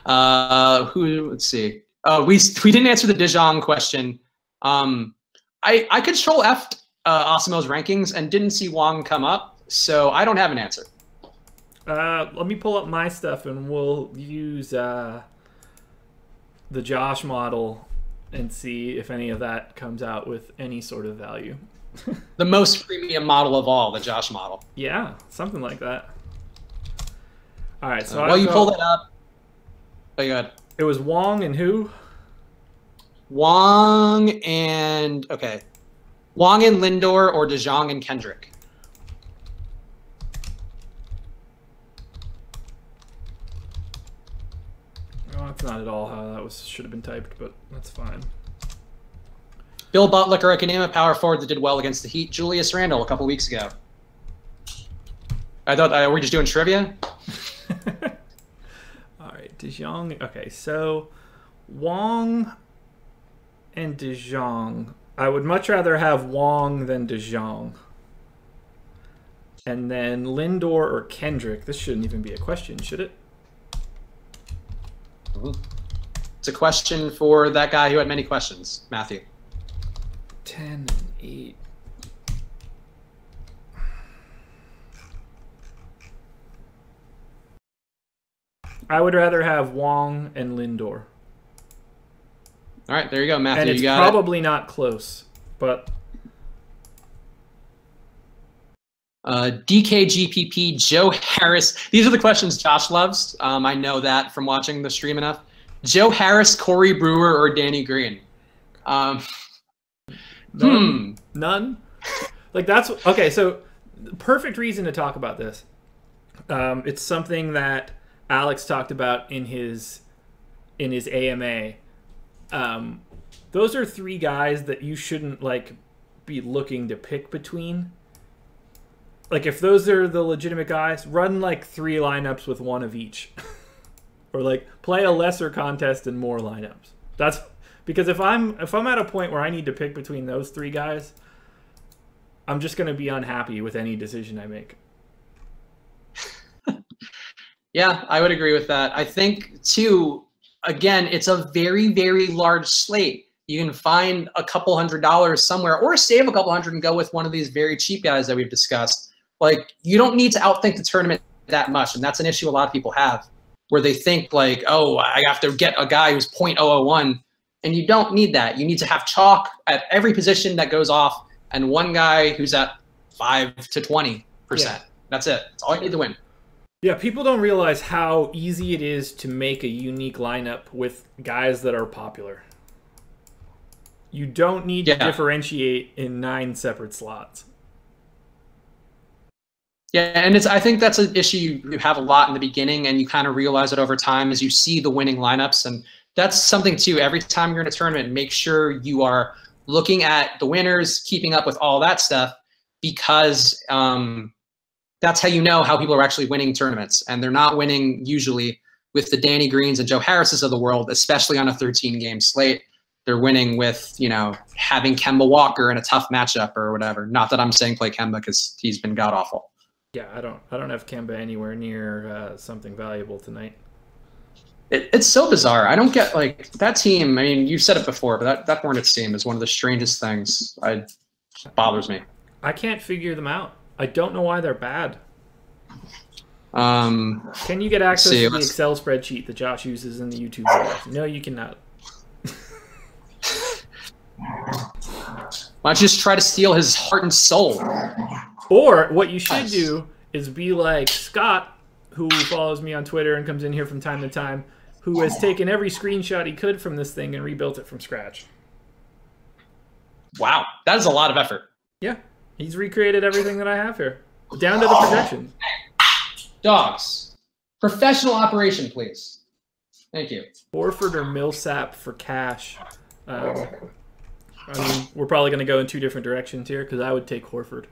Speaker 2: Let's see. We didn't answer the Dijon question. I control F Awesemo's rankings and didn't see Wong come up, so I don't have an answer.
Speaker 1: Let me pull up my stuff, and we'll use the Josh model and see if any of that comes out with any sort of value.
Speaker 2: The most premium model of all, the Josh model.
Speaker 1: Yeah, something like that. All right, so
Speaker 2: while you pull that up, oh, go ahead.
Speaker 1: It was Wong and who?
Speaker 2: Wong and Lindor or DeJong and Kendrick.
Speaker 1: Oh, that's not at all how that should have been typed, but that's fine.
Speaker 2: Bill Butler, I can name a power forward that did well against the Heat. Julius Randle a couple weeks ago. I thought we were just doing trivia.
Speaker 1: All right, DeJong. Okay, so Wong and DeJong. I would much rather have Wong than DeJong. And then Lindor or Kendrick. This shouldn't even be a question, should it?
Speaker 2: It's a question for that guy who had many questions, Matthew.
Speaker 1: 10 and 8. I would rather have Wong and Lindor.
Speaker 2: All right, there you go, Matthew.
Speaker 1: And it's
Speaker 2: you got
Speaker 1: probably not close, but
Speaker 2: DKGPP, Joe Harris. These are the questions Josh loves. I know that from watching the stream enough. Joe Harris, Corey Brewer, or Danny Green?
Speaker 1: None. Like that's okay. So, perfect reason to talk about this. It's something that Alex talked about in his AMA. Those are three guys that you shouldn't like be looking to pick between. Like if those are the legitimate guys, run like 3 lineups with one of each. Or like play a lesser contest and more lineups. That's because if I'm at a point where I need to pick between those 3 guys, I'm just going to be unhappy with any decision I make.
Speaker 2: Yeah, I would agree with that. I think too, again, it's a very, very large slate. You can find a couple $100 somewhere or save a couple hundred and go with one of these very cheap guys that we've discussed. Like, you don't need to outthink the tournament that much, and that's an issue a lot of people have, where they think like, oh, I have to get a guy who's .001, and you don't need that. You need to have chalk at every position that goes off, and one guy who's at 5 to 20%. Yeah. That's it. That's all you need to win.
Speaker 1: Yeah, people don't realize how easy it is to make a unique lineup with guys that are popular. You don't need to differentiate in 9 separate slots.
Speaker 2: Yeah, and I think that's an issue you have a lot in the beginning, and you kind of realize it over time as you see the winning lineups. And that's something too. Every time you're in a tournament, make sure you are looking at the winners, keeping up with all that stuff, because that's how you know how people are actually winning tournaments. And they're not winning usually with the Danny Greens and Joe Harrises of the world, especially on a 13-game slate. They're winning with, you know, having Kemba Walker in a tough matchup or whatever. Not that I'm saying play Kemba because he's been god-awful.
Speaker 1: Yeah, I don't have Kemba anywhere near something valuable tonight.
Speaker 2: It's so bizarre. I don't get, like, that team. I mean, you've said it before, but that Hornets team is one of the strangest things. It bothers me.
Speaker 1: I can't figure them out. I don't know why they're bad. Can you get access to the Excel spreadsheet that Josh uses in the YouTube videos? No, you cannot.
Speaker 2: Why don't you just try to steal his heart and soul?
Speaker 1: Or what you should do is be like Scott, who follows me on Twitter and comes in here from time to time, who has taken every screenshot he could from this thing and rebuilt it from scratch.
Speaker 2: Wow, that is a lot of effort.
Speaker 1: Yeah, he's recreated everything that I have here, down to the projections.
Speaker 2: Dogs, professional operation, please. Thank you.
Speaker 1: Horford or Millsap for cash. I mean, we're probably going to go in 2 different directions here because I would take Horford.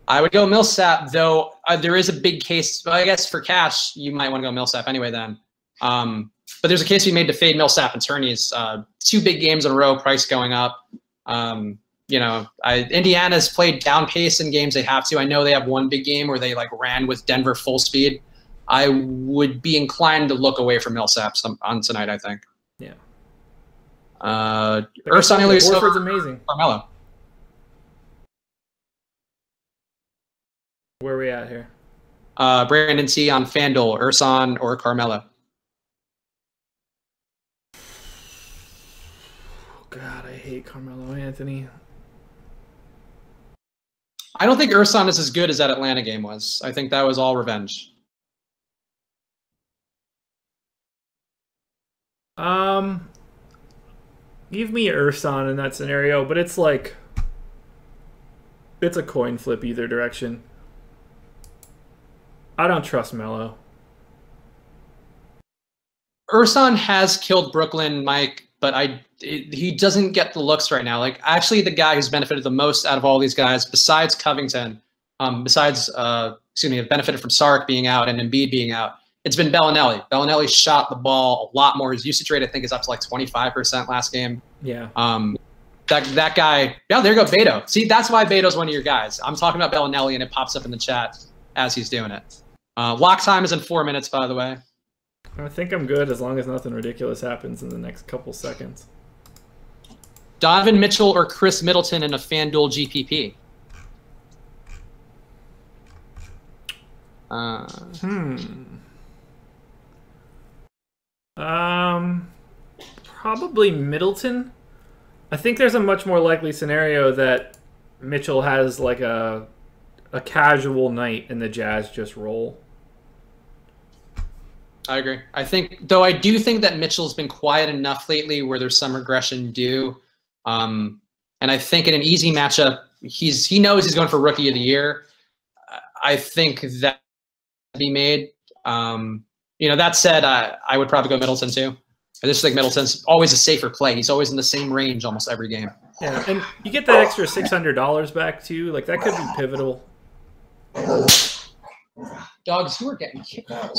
Speaker 2: I would go Millsap, though there is a big case. Well, I guess for cash, you might want to go Millsap anyway then. But there's a case we made to fade Millsap and Turney's. 2 big games in a row, price going up. You know, Indiana's played down pace in games they have to. I know they have one big game where they like ran with Denver full speed. I would be inclined to look away from Millsap on tonight, I think.
Speaker 1: Yeah.
Speaker 2: Horford's
Speaker 1: amazing.
Speaker 2: Carmelo.
Speaker 1: Where are we at here?
Speaker 2: Brandon T on FanDuel, Urson, or Carmelo?
Speaker 1: God, I hate Carmelo Anthony.
Speaker 2: I don't think Urson is as good as that Atlanta game was. I think that was all revenge.
Speaker 1: Give me Urson in that scenario, but it's like it's a coin flip either direction. I don't trust Melo.
Speaker 2: Urson has killed Brooklyn, Mike, but he doesn't get the looks right now. Like, actually, the guy who's benefited the most out of all these guys, besides Covington, benefited from Saric being out and Embiid being out, it's been Bellinelli. Bellinelli shot the ball a lot more. His usage rate, I think, is up to like 25% last game.
Speaker 1: Yeah.
Speaker 2: That guy, yeah, there you go, Beto. See, that's why Beto's one of your guys. I'm talking about Bellinelli, and it pops up in the chat as he's doing it. Lock time is in 4 minutes, by the way.
Speaker 1: I think I'm good as long as nothing ridiculous happens in the next couple seconds.
Speaker 2: Donovan Mitchell or Chris Middleton in a FanDuel GPP?
Speaker 1: Probably Middleton. I think there's a much more likely scenario that Mitchell has like a casual night and the Jazz just roll.
Speaker 2: I agree. I do think that Mitchell's been quiet enough lately where there's some regression due. And I think in an easy matchup, he knows he's going for Rookie of the Year. I think that be made. That said, I would probably go Middleton too. I just think Middleton's always a safer play. He's always in the same range almost every game.
Speaker 1: Yeah, and you get that extra $600 back too. Like that could be pivotal.
Speaker 2: Dogs, who are getting kicked out?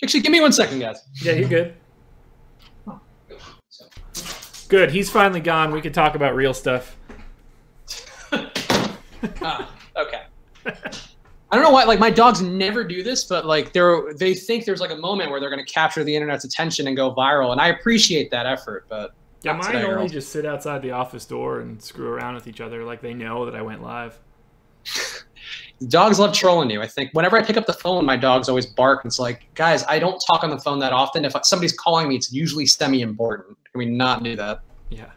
Speaker 2: Actually, give me 1 second, guys.
Speaker 1: Yeah, you're good. Good. He's finally gone. We can talk about real stuff.
Speaker 2: Okay. I don't know why. Like, my dogs never do this, but like they think there's like a moment where they're going to capture the internet's attention and go viral, and I appreciate that effort. But
Speaker 1: yeah, mine only just sit outside the office door and screw around with each other, like they know that I went live.
Speaker 2: Dogs love trolling you. I think whenever I pick up the phone, my dogs always bark. And it's like, guys, I don't talk on the phone that often. If somebody's calling me, it's usually semi-important. Can we not do that?
Speaker 1: Yeah.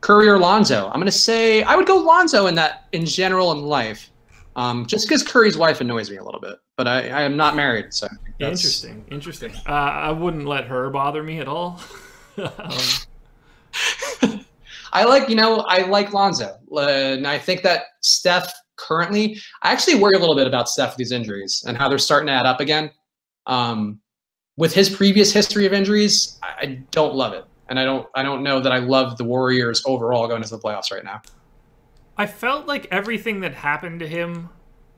Speaker 2: Curry or Lonzo? I'm gonna say I would go Lonzo in general in life, just because Curry's wife annoys me a little bit. But I am not married, so that's...
Speaker 1: Interesting. I wouldn't let her bother me at all.
Speaker 2: I like Lonzo, and I think that Steph currently, I actually worry a little bit about Steph with these injuries and how they're starting to add up again. With his previous history of injuries, I don't love it, and I don't know that I love the Warriors overall going into the playoffs right now.
Speaker 1: I felt like everything that happened to him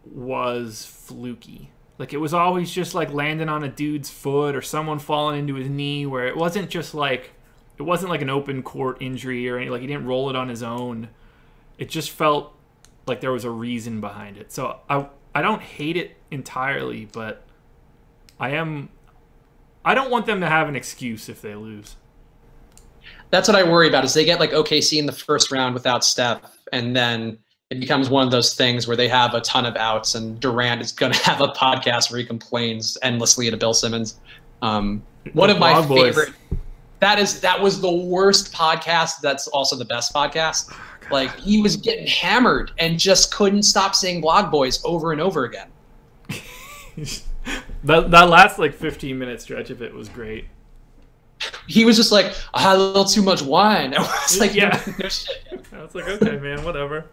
Speaker 1: was fluky. Like it was always just like landing on a dude's foot or someone falling into his knee, where it wasn't just like. It wasn't like an open court injury or anything. Like he didn't roll it on his own. It just felt like there was a reason behind it. So I don't hate it entirely, but I don't want them to have an excuse if they lose.
Speaker 2: That's what I worry about is they get like OKC in the first round without Steph, and then it becomes one of those things where they have a ton of outs, and Durant is going to have a podcast where he complains endlessly to Bill Simmons. One of my favorite. That was the worst podcast. That's also the best podcast. Like he was getting hammered and just couldn't stop saying Blog Boys over and over again.
Speaker 1: that last like 15-minute stretch of it was great.
Speaker 2: He was just like, I had a little too much wine. I was like,
Speaker 1: yeah.
Speaker 2: No shit.
Speaker 1: I was like, okay, man, whatever.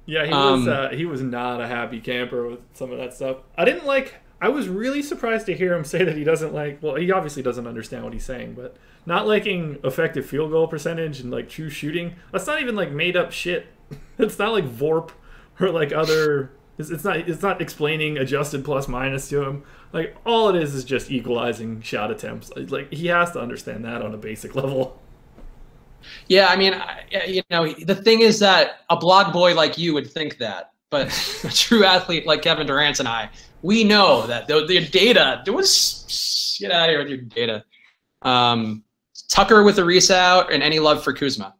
Speaker 1: Yeah, he was not a happy camper with some of that stuff. I was really surprised to hear him say that he doesn't like, well, he obviously doesn't understand what he's saying, but not liking effective field goal percentage and like true shooting. That's not even like made up shit. It's not like VORP or like other, it's not explaining adjusted plus minus to him. Like all it is just equalizing shot attempts. Like he has to understand that on a basic level.
Speaker 2: Yeah, I mean, the thing is that a blog boy like you would think that, but a true athlete like Kevin Durant and I, we know that the data, get out of here with your data. Tucker with the Reese out, and any love for Kuzma?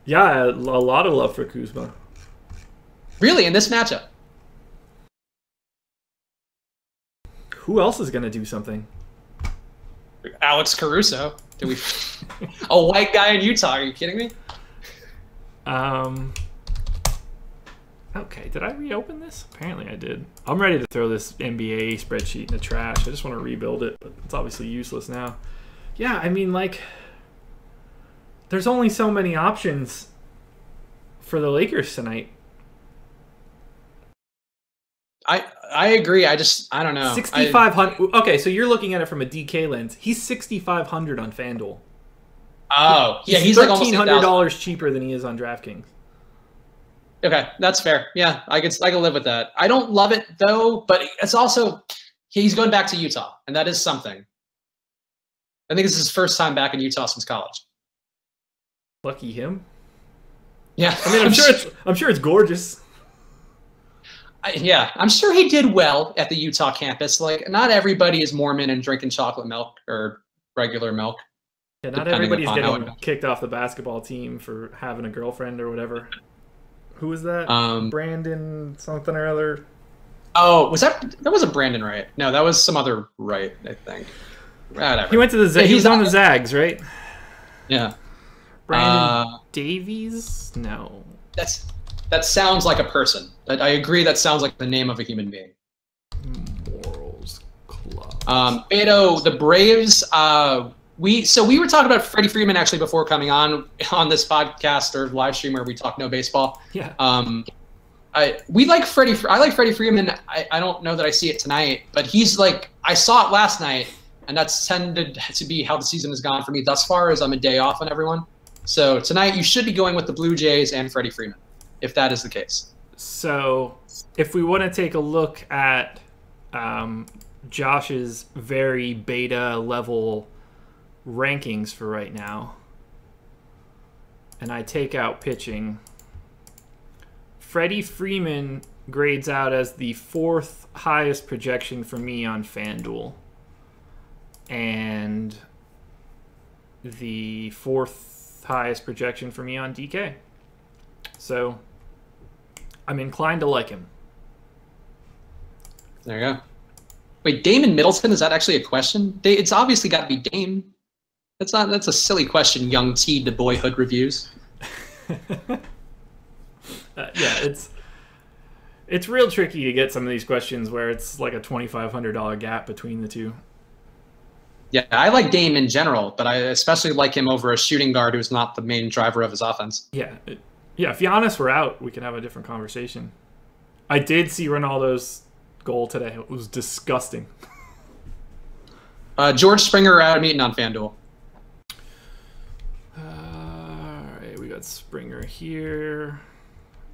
Speaker 1: Yeah, a lot of love for Kuzma.
Speaker 2: Really, in this matchup?
Speaker 1: Who else is going to do something?
Speaker 2: Alex Caruso. Do we? A white guy in Utah? Are you kidding me?
Speaker 1: Okay, did I reopen this? Apparently I did. I'm ready to throw this NBA spreadsheet in the trash. I just want to rebuild it, but it's obviously useless now. Yeah, I mean, like, there's only so many options for the Lakers tonight.
Speaker 2: I agree. I don't know.
Speaker 1: 6,500. Okay, so you're looking at it from a DK lens. He's 6,500 on FanDuel.
Speaker 2: Oh, yeah, he's like almost
Speaker 1: $1,300 cheaper than he is on DraftKings.
Speaker 2: Okay, that's fair. Yeah, I can live with that. I don't love it though, but it's also he's going back to Utah, and that is something. I think it's his first time back in Utah since college.
Speaker 1: Lucky him.
Speaker 2: Yeah,
Speaker 1: I mean, I'm sure it's gorgeous.
Speaker 2: Yeah, I'm sure he did well at the Utah campus. Like, not everybody is Mormon and drinking chocolate milk or regular milk.
Speaker 1: Yeah, not everybody's getting kicked off the basketball team for having a girlfriend or whatever. Who was that? Brandon something or other.
Speaker 2: Oh, that wasn't Brandon Wright? No, that was some other Wright, I think. Whatever.
Speaker 1: He went to the Zags. Yeah, he's on the Zags, right?
Speaker 2: Yeah.
Speaker 1: Brandon Davies? No.
Speaker 2: That sounds like a person. I agree. That sounds like the name of a human being.
Speaker 1: Morals Club.
Speaker 2: Beto, the Braves. We were talking about Freddie Freeman actually before coming on this podcast or live stream where we talk no baseball.
Speaker 1: Yeah.
Speaker 2: I like Freddie Freeman. I don't know that I see it tonight, but he's like, I saw it last night, and that's tended to be how the season has gone for me thus far, as I'm a day off on everyone. So tonight you should be going with the Blue Jays and Freddie Freeman, if that is the case.
Speaker 1: So if we want to take a look at Josh's very beta level rankings for right now, and I take out pitching, Freddie Freeman grades out as the 4th highest projection for me on FanDuel, and the 4th highest projection for me on DK. So I'm inclined to like him.
Speaker 2: There you go. Wait, Damon Middleton, is that actually a question? It's obviously got to be Dame. That's a silly question, young T to boyhood reviews.
Speaker 1: Yeah, it's real tricky to get some of these questions where it's like a $2,500 gap between the two.
Speaker 2: Yeah, I like Dame in general, but I especially like him over a shooting guard who's not the main driver of his offense.
Speaker 1: Yeah, if Giannis were out, we could have a different conversation. I did see Ronaldo's goal today. It was disgusting.
Speaker 2: George Springer or Adam Eaton on FanDuel?
Speaker 1: All right, we got Springer here.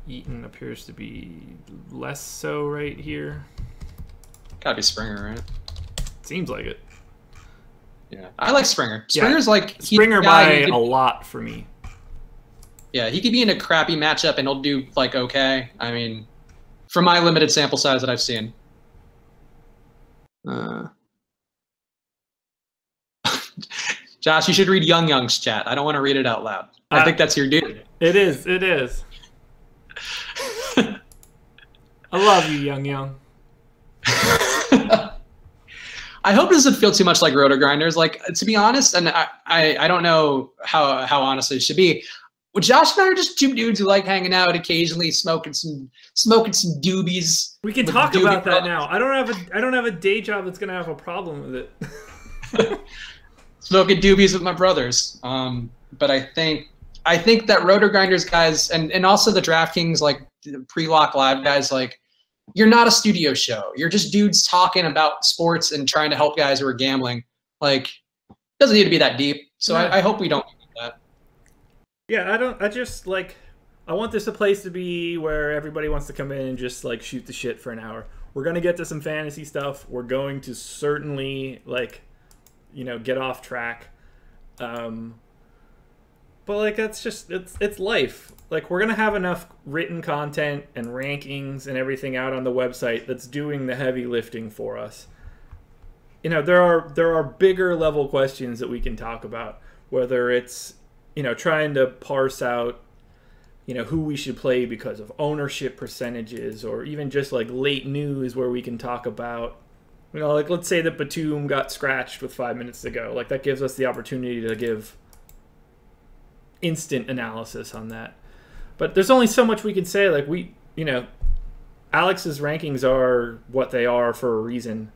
Speaker 1: Eaton appears to be less so right here.
Speaker 2: Gotta be Springer, right?
Speaker 1: Seems like it.
Speaker 2: Yeah, I like Springer. Springer's like
Speaker 1: Springer by a lot for me.
Speaker 2: Yeah, he could be in a crappy matchup and he'll do like okay. I mean, from my limited sample size that I've seen. Josh, you should read Young Young's chat. I don't want to read it out loud. I think that's your dude.
Speaker 1: It is. It is. I love you, Young Young.
Speaker 2: I hope it doesn't feel too much like Roto Grinders. Like, to be honest, and I don't know how honest it should be. Well, Josh and I are just two dudes who like hanging out occasionally, smoking some doobies.
Speaker 1: We can talk about that now. I don't have a day job that's gonna have a problem with it.
Speaker 2: Smoking doobies with my brothers. But I think that Roto Grinders guys and also the DraftKings like pre-lock live guys, like, you're not a studio show. You're just dudes talking about sports and trying to help guys who are gambling. Like, it doesn't need to be that deep. So yeah. I hope we don't do that.
Speaker 1: Yeah, I want this a place to be where everybody wants to come in and just like shoot the shit for an hour. We're going to get to some fantasy stuff. We're going to certainly get off track. But like, that's just, it's life. Like, we're going to have enough written content and rankings and everything out on the website that's doing the heavy lifting for us. There are bigger level questions that we can talk about, whether it's, trying to parse out who we should play because of ownership percentages, or even just like late news where we can talk about, like let's say that Batum got scratched with 5 minutes to go. Like that gives us the opportunity to give instant analysis on that. But there's only so much we can say. Like Alex's rankings are what they are for a reason.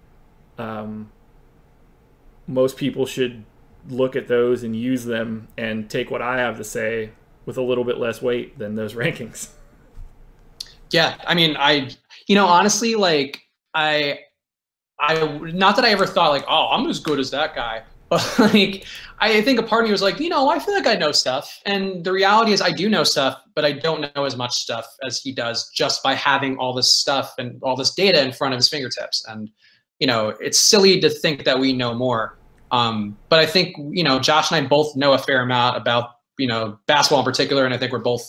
Speaker 1: Most people should look at those and use them and take what I have to say with a little bit less weight than those rankings.
Speaker 2: Yeah, I mean, honestly, like I not that I ever thought like, oh, I'm as good as that guy, but like I think a part of me was like, I feel like I know stuff, and the reality is I do know stuff, but I don't know as much stuff as he does just by having all this stuff and all this data in front of his fingertips. And it's silly to think that we know more. But I think Josh and I both know a fair amount about basketball in particular, and I think we're both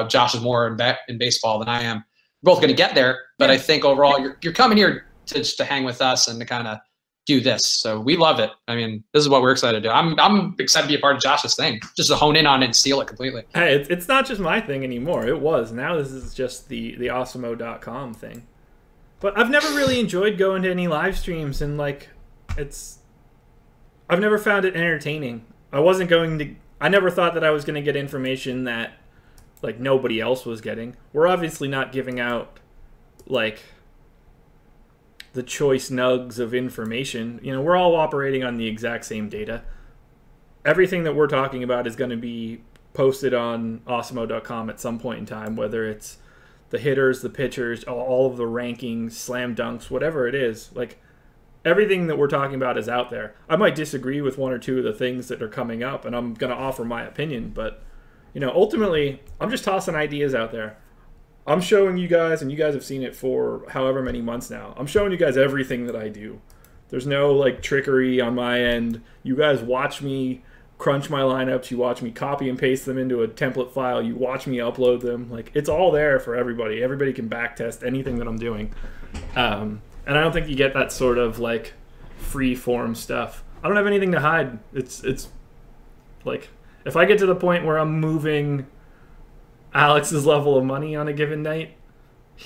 Speaker 2: Josh is more in baseball than I am. We're both going to get there, but I think overall you're coming here to hang with us and to kind of do this. So we love it. I mean, this is what we're excited to do. I'm excited to be a part of Josh's thing, just to hone in on it and steal it completely.
Speaker 1: Hey, it's not just my thing anymore. It was. Now this is just the Awesemo.com thing. But I've never really enjoyed going to any live streams, and like I've never found it entertaining. I never thought that I was going to get information that like nobody else was getting. We're obviously not giving out like the choice nugs of information. We're all operating on the exact same data. Everything that we're talking about is going to be posted on Awesemo.com at some point in time, whether it's the hitters, the pitchers, all of the rankings, slam dunks, whatever it is. Like everything that we're talking about is out there. I might disagree with one or two of the things that are coming up, and I'm going to offer my opinion, but ultimately I'm just tossing ideas out there. I'm showing you guys, and you guys have seen it for however many months now. I'm showing you guys everything that I do. There's no like trickery on my end. You guys watch me crunch my lineups. You watch me copy and paste them into a template file. You watch me upload them. Like it's all there for everybody. Everybody can backtest anything that I'm doing. And I don't think you get that sort of like free form stuff. I don't have anything to hide. It's like if I get to the point where I'm moving Alex's level of money on a given night,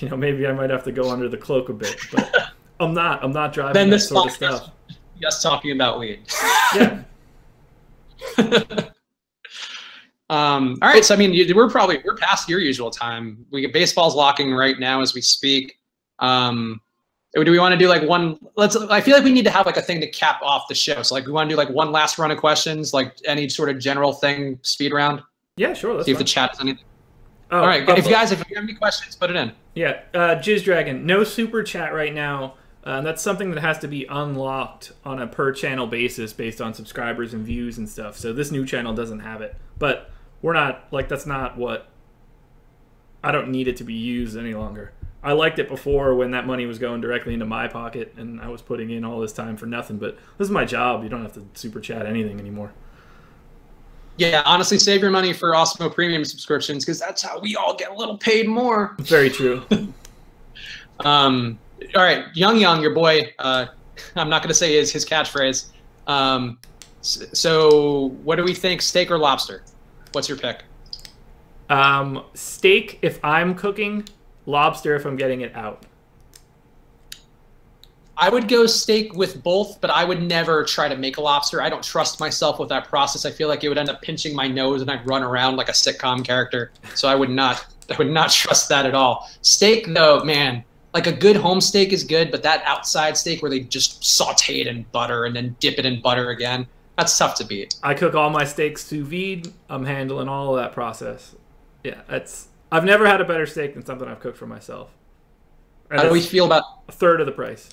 Speaker 1: maybe I might have to go under the cloak a bit. But I'm not driving
Speaker 2: then
Speaker 1: that sort of stuff.
Speaker 2: Just talking about weed.
Speaker 1: Yeah.
Speaker 2: All right. So I mean, we're past your usual time. Baseball's locking right now as we speak. Do we want to do like one? I feel like we need to have like a thing to cap off the show. So like we want to do like one last run of questions, like any sort of general thing, speed round.
Speaker 1: Yeah, sure.
Speaker 2: See if the chat has anything.
Speaker 1: Oh,
Speaker 2: all right, if you have any questions, put it in.
Speaker 1: Yeah, Jizz Dragon, no super chat right now. That's something that has to be unlocked on a per channel basis based on subscribers and views and stuff. So this new channel doesn't have it. But we're not, like, that's not what, I don't need it to be used any longer. I liked it before when that money was going directly into my pocket and I was putting in all this time for nothing. But this is my job. You don't have to super chat anything anymore.
Speaker 2: Yeah, honestly, save your money for Awesemo Premium subscriptions because that's how we all get a little paid more.
Speaker 1: Very true.
Speaker 2: All right, Young, your boy. I'm not going to say his catchphrase. So what do we think, steak or lobster? What's your pick?
Speaker 1: Steak if I'm cooking, lobster if I'm getting it out.
Speaker 2: I would go steak with both, but I would never try to make a lobster. I don't trust myself with that process. I feel like it would end up pinching my nose and I'd run around like a sitcom character. So I would not trust that at all. Steak though, man, like a good home steak is good, but that outside steak where they just saute it in butter and then dip it in butter again, that's tough to beat.
Speaker 1: I cook all my steaks sous vide. I'm handling all of that process. Yeah, I've never had a better steak than something I've cooked for myself. And
Speaker 2: how do we feel about
Speaker 1: a third of the price?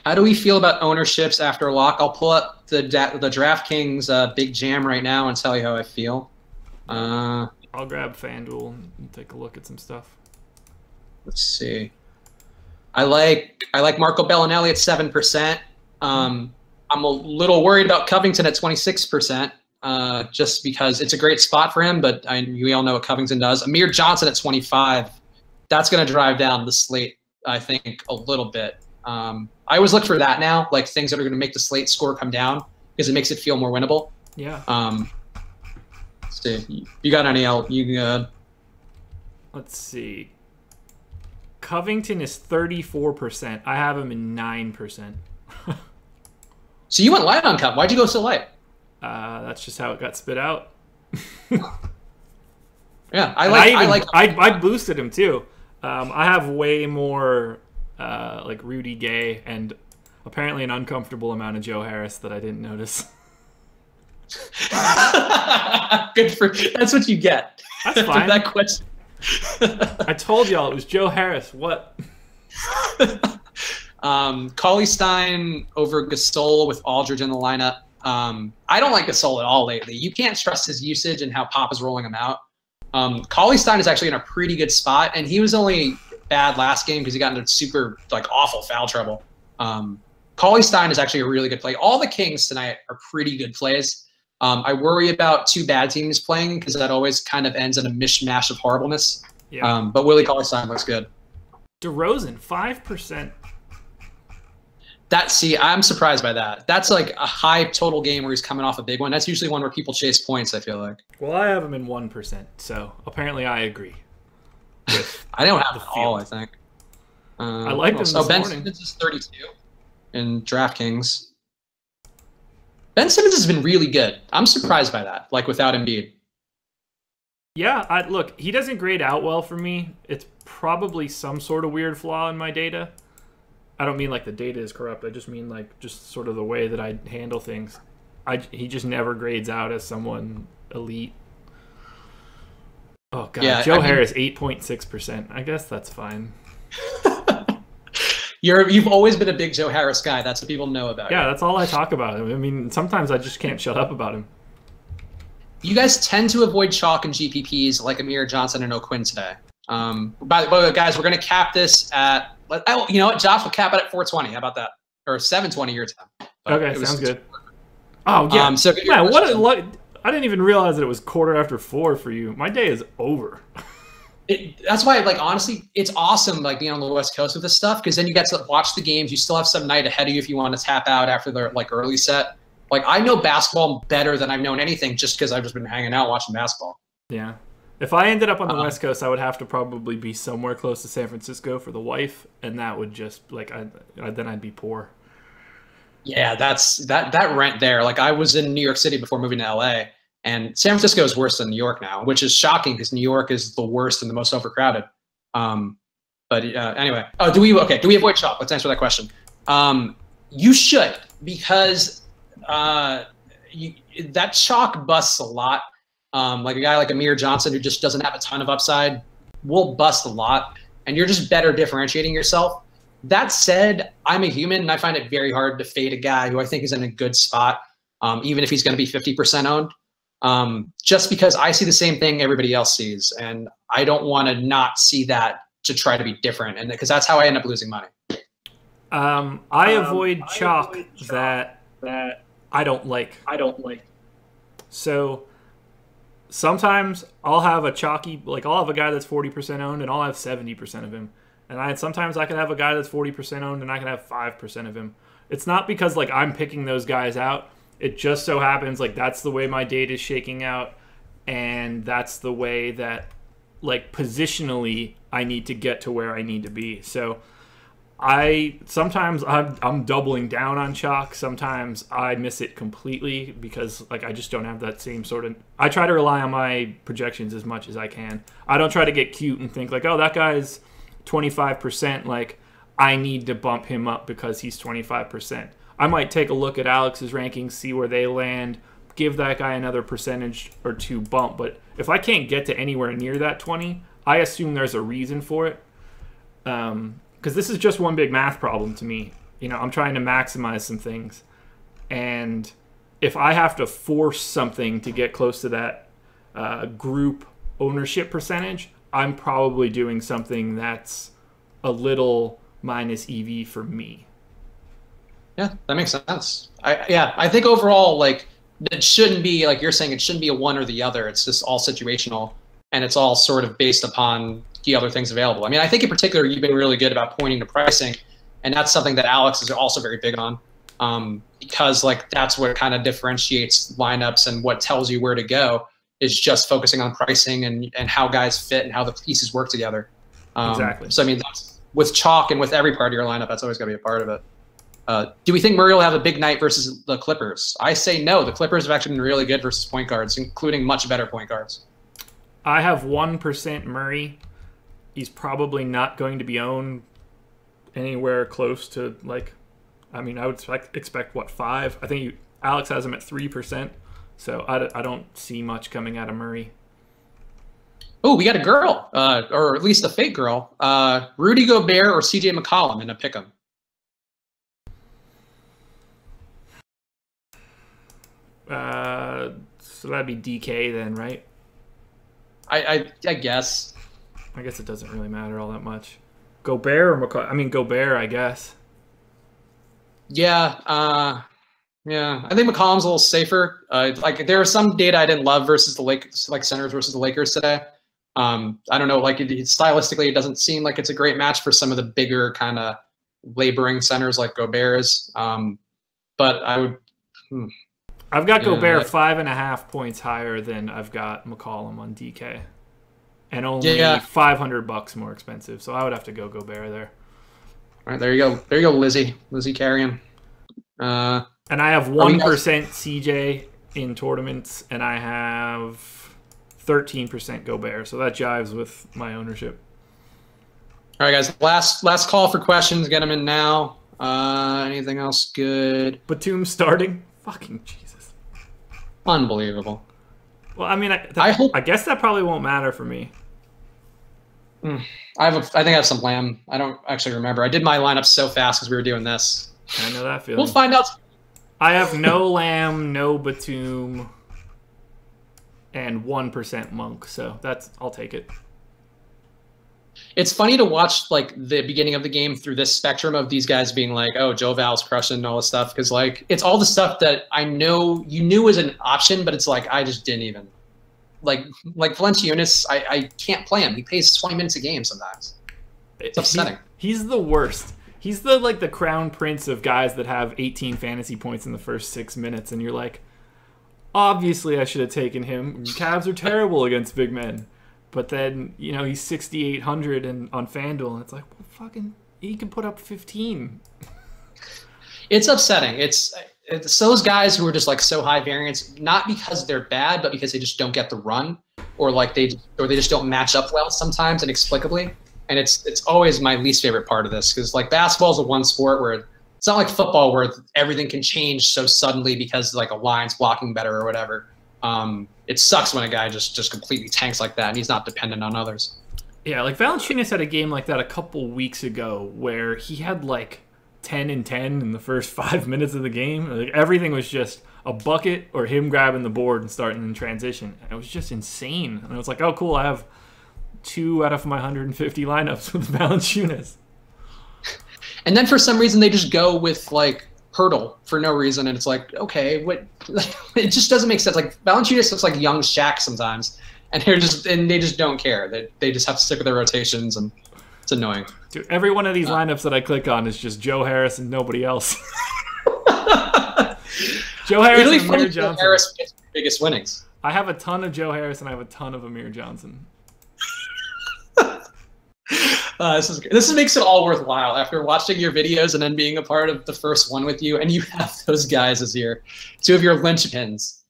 Speaker 2: How do we feel about ownerships after a lock? I'll pull up the DraftKings Big Jam right now and tell you how I feel.
Speaker 1: I'll grab FanDuel and take a look at some stuff.
Speaker 2: Let's see. I like Marco Bellinelli at 7%. I'm a little worried about Covington at 26%, just because it's a great spot for him, but we all know what Covington does. Amir Johnson at 25. That's going to drive down the slate, I think, a little bit. I always look for that now, like things that are going to make the slate score come down because it makes it feel more winnable.
Speaker 1: Yeah.
Speaker 2: Let's see. You got any? You
Speaker 1: Let's see. Covington is 34%. I have him in 9%.
Speaker 2: So you went light on Cov. Why'd you go so light?
Speaker 1: That's just how it got spit out.
Speaker 2: Yeah, I
Speaker 1: boosted him too. I have way more like Rudy Gay and apparently an uncomfortable amount of Joe Harris that I didn't notice.
Speaker 2: Good for that's what you get.
Speaker 1: That's fine.
Speaker 2: That question.
Speaker 1: I told y'all it was Joe Harris. What?
Speaker 2: Cauley Stein over Gasol with Aldridge in the lineup. I don't like Gasol at all lately. You can't trust his usage and how Pop is rolling him out. Cauley Stein is actually in a pretty good spot, and he was only bad last game because he got into super awful foul trouble. Cauley Stein is actually a really good play. All the Kings tonight are pretty good plays. I worry about two bad teams playing because that always kind of ends in a mishmash of horribleness. Yeah. But Willie Cauley Stein looks good.
Speaker 1: DeRozan, 5%.
Speaker 2: I'm surprised by that. That's like a high total game where he's coming off a big one. That's usually one where people chase points, I feel like.
Speaker 1: Well, I have him in 1%, so apparently I agree.
Speaker 2: I don't have it all, I think.
Speaker 1: I liked him this morning.
Speaker 2: Ben Simmons is 32 in DraftKings. Ben Simmons has been really good. I'm surprised by that, without Embiid.
Speaker 1: Yeah, look, he doesn't grade out well for me. It's probably some sort of weird flaw in my data. I don't mean the data is corrupt. I just mean just sort of the way that I handle things. He just never grades out as someone elite. Oh god, yeah, Joe Harris 8.6%. I guess that's fine.
Speaker 2: You've always been a big Joe Harris guy. That's what people know about you.
Speaker 1: Yeah, that's all I talk about. I mean, sometimes I just can't shut up about him.
Speaker 2: You guys tend to avoid chalk and GPPs like Amir Johnson and O'Quinn today. By the way, guys, we're going to cap this at. You know what? Josh will cap it at 420. How about that? Or 720 your time.
Speaker 1: Okay, sounds good. Oh yeah. So man, I didn't even realize that it was 4:15 for you. My day is over.
Speaker 2: That's why, honestly, it's awesome, being on the West Coast with this stuff, because then you get to watch the games. You still have some night ahead of you if you want to tap out after the early set. I know basketball better than I've known anything just because I've just been hanging out watching basketball.
Speaker 1: Yeah. If I ended up on the West Coast, I would have to probably be somewhere close to San Francisco for the wife, and that would just then I'd be poor.
Speaker 2: Yeah, that rent there. I was in New York City before moving to LA, and San Francisco is worse than New York now, which is shocking because New York is the worst and the most overcrowded. But anyway, do we avoid chalk? Let's answer that question. You should, because that chalk busts a lot. A guy like Amir Johnson, who just doesn't have a ton of upside, will bust a lot, and you're just better differentiating yourself. That said, I'm a human, and I find it very hard to fade a guy who I think is in a good spot, even if he's going to be 50% owned, just because I see the same thing everybody else sees, and I don't want to not see that to try to be different, and because that's how I end up losing money.
Speaker 1: I avoid chalk that I don't like. So sometimes I'll have a chalky, I'll have a guy that's 40% owned, and I'll have 70% of him. And sometimes I can have a guy that's 40% owned, and I can have 5% of him. It's not because I'm picking those guys out. It just so happens that's the way my data is shaking out, and that's the way that positionally I need to get to where I need to be. So sometimes I'm doubling down on chalk. Sometimes I miss it completely because I just don't have that same sort of. I try to rely on my projections as much as I can. I don't try to get cute and think oh, that guy's 25%. I need to bump him up because he's 25%. I might take a look at Alex's rankings, see where they land, give that guy another percentage or two bump. But if I can't get to anywhere near that 20, I assume there's a reason for it. Because this is just one big math problem to me. I'm trying to maximize some things. And if I have to force something to get close to that group ownership percentage, I'm probably doing something that's a little minus EV for me.
Speaker 2: Yeah, that makes sense. I think overall, it shouldn't be, you're saying, it shouldn't be a one or the other. It's just all situational, and it's all sort of based upon the other things available. I mean, I think in particular, you've been really good about pointing to pricing, and that's something that Alex is also very big on, because that's what kind of differentiates lineups and what tells you where to go is just focusing on pricing and how guys fit and how the pieces work together.
Speaker 1: Exactly.
Speaker 2: So I mean, that's, with chalk and with every part of your lineup, that's always going to be a part of it. Do we think Murray will have a big night versus the Clippers? I say no. The Clippers have actually been really good versus point guards, including much better point guards.
Speaker 1: I have 1% Murray. He's probably not going to be owned anywhere close to, like, I mean, I would expect what, 5? I think Alex has him at 3%. So I don't see much coming out of Murray.
Speaker 2: Oh, we got a girl, or at least a fake girl. Rudy Gobert or CJ McCollum in a pick'em.
Speaker 1: So that'd be DK then, right?
Speaker 2: I guess.
Speaker 1: I guess it doesn't really matter all that much. Gobert or McCollum? I mean, Gobert, I guess.
Speaker 2: Yeah. Yeah, I think McCollum's a little safer. Like there was some data I didn't love versus the Lakers, like centers versus the Lakers today. I don't know, like stylistically, it doesn't seem like it's a great match for some of the bigger kind of laboring centers like Gobert is. But I would.
Speaker 1: I've got Gobert 5.5 points higher than I've got McCollum on DK, and only $500 more expensive. So I would have to go Gobert there.
Speaker 2: All right, there you go. There you go, Lizzie carrying.
Speaker 1: And I have 1% CJ in tournaments, and I have 13% Gobert. So that jives with my ownership.
Speaker 2: All right, guys. Last call for questions. Get them in now. Anything else good?
Speaker 1: Batum starting? Fucking Jesus.
Speaker 2: Unbelievable.
Speaker 1: Well, I mean, I guess that probably won't matter for me.
Speaker 2: I think I have some Lamb. I don't actually remember. I did my lineup so fast because we were doing this.
Speaker 1: I know that feeling.
Speaker 2: We'll find out.
Speaker 1: I have no Lamb, no Batum, and 1% Monk. So I'll take it.
Speaker 2: It's funny to watch like the beginning of the game through this spectrum of these guys being like, "Oh, Joe Val's crushing" and all this stuff, because like it's all the stuff that I know you knew was an option, but it's like I just didn't even like Valanciunas. I can't play him. He plays 20 minutes a game sometimes. It's upsetting.
Speaker 1: He's the worst. He's the crown prince of guys that have 18 fantasy points in the first 6 minutes, and you're like, obviously I should have taken him. Cavs are terrible against big men. But then, he's 6,800 on FanDuel, and it's like, well, fucking, he can put up 15.
Speaker 2: It's upsetting. It's those guys who are just like so high variance, not because they're bad, but because they just don't get the run, or they just don't match up well sometimes inexplicably. And it's always my least favorite part of this, because like basketball is the one sport where it's not like football where everything can change so suddenly because like a line's blocking better or whatever. It sucks when a guy just completely tanks like that and he's not dependent on others.
Speaker 1: Yeah, like Valanciunas had a game like that a couple weeks ago where he had like 10 and 10 in the first 5 minutes of the game. Like everything was just a bucket or him grabbing the board and starting in transition. And it was just insane. And I was like, oh, cool, I have 2 out of my 150 lineups with Valanciunas.
Speaker 2: And then for some reason they just go with like Hurdle for no reason, and it's like, okay, what? It just doesn't make sense. Like Valanciunas looks like young Shaq sometimes, and they just don't care. They just have to stick with their rotations, and it's annoying.
Speaker 1: Dude, every one of these lineups that I click on is just Joe Harris and nobody else. Joe Harris and Amir Johnson.
Speaker 2: Joe Harris gets the biggest winnings.
Speaker 1: I have a ton of Joe Harris and I have a ton of Amir Johnson.
Speaker 2: This makes it all worthwhile after watching your videos and then being a part of the first one with you, and you have those guys as two of your linchpins.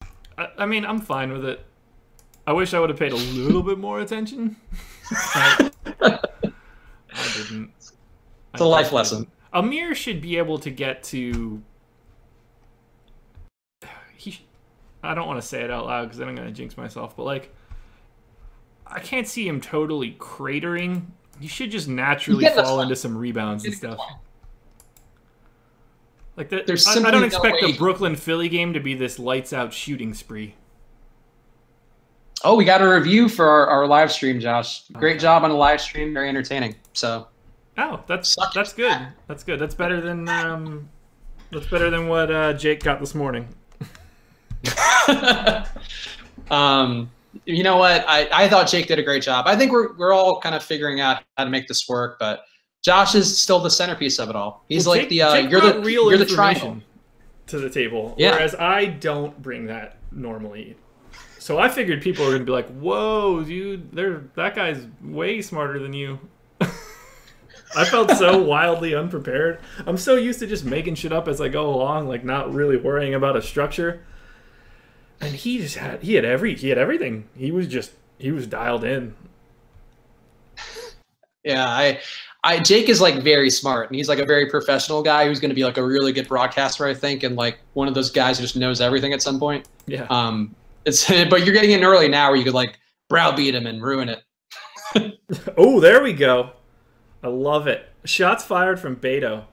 Speaker 1: I mean, I'm fine with it. I wish I would have paid a little bit more attention. I didn't.
Speaker 2: It's a life lesson.
Speaker 1: Amir should be able to get to. I don't want to say it out loud because then I'm going to jinx myself, but like, I can't see him totally cratering. You should just naturally fall into some rebounds and stuff. Like that. I don't expect the Brooklyn Philly game to be this lights out shooting spree.
Speaker 2: Oh, we got a review for our live stream, Josh. Great job on the live stream. Very entertaining. So.
Speaker 1: Oh, that's good. That's good. That's better than what Jake got this morning.
Speaker 2: You know what? I thought Jake did a great job. I think we're all kind of figuring out how to make this work, but Josh is still the centerpiece of it all. He's like
Speaker 1: Jake
Speaker 2: you're the triangle
Speaker 1: to the table,
Speaker 2: yeah.
Speaker 1: Whereas I don't bring that normally. So I figured people were going to be like, whoa, dude, that guy's way smarter than you. I felt so wildly unprepared. I'm so used to just making shit up as I go along, like not really worrying about a structure. And he had everything. He was dialed in.
Speaker 2: Yeah, Jake is like very smart, and he's like a very professional guy who's going to be like a really good broadcaster, I think, and like one of those guys who just knows everything at some point.
Speaker 1: Yeah.
Speaker 2: But you're getting in early now where you could like browbeat him and ruin it.
Speaker 1: Oh, there we go. I love it. Shots fired from Beto.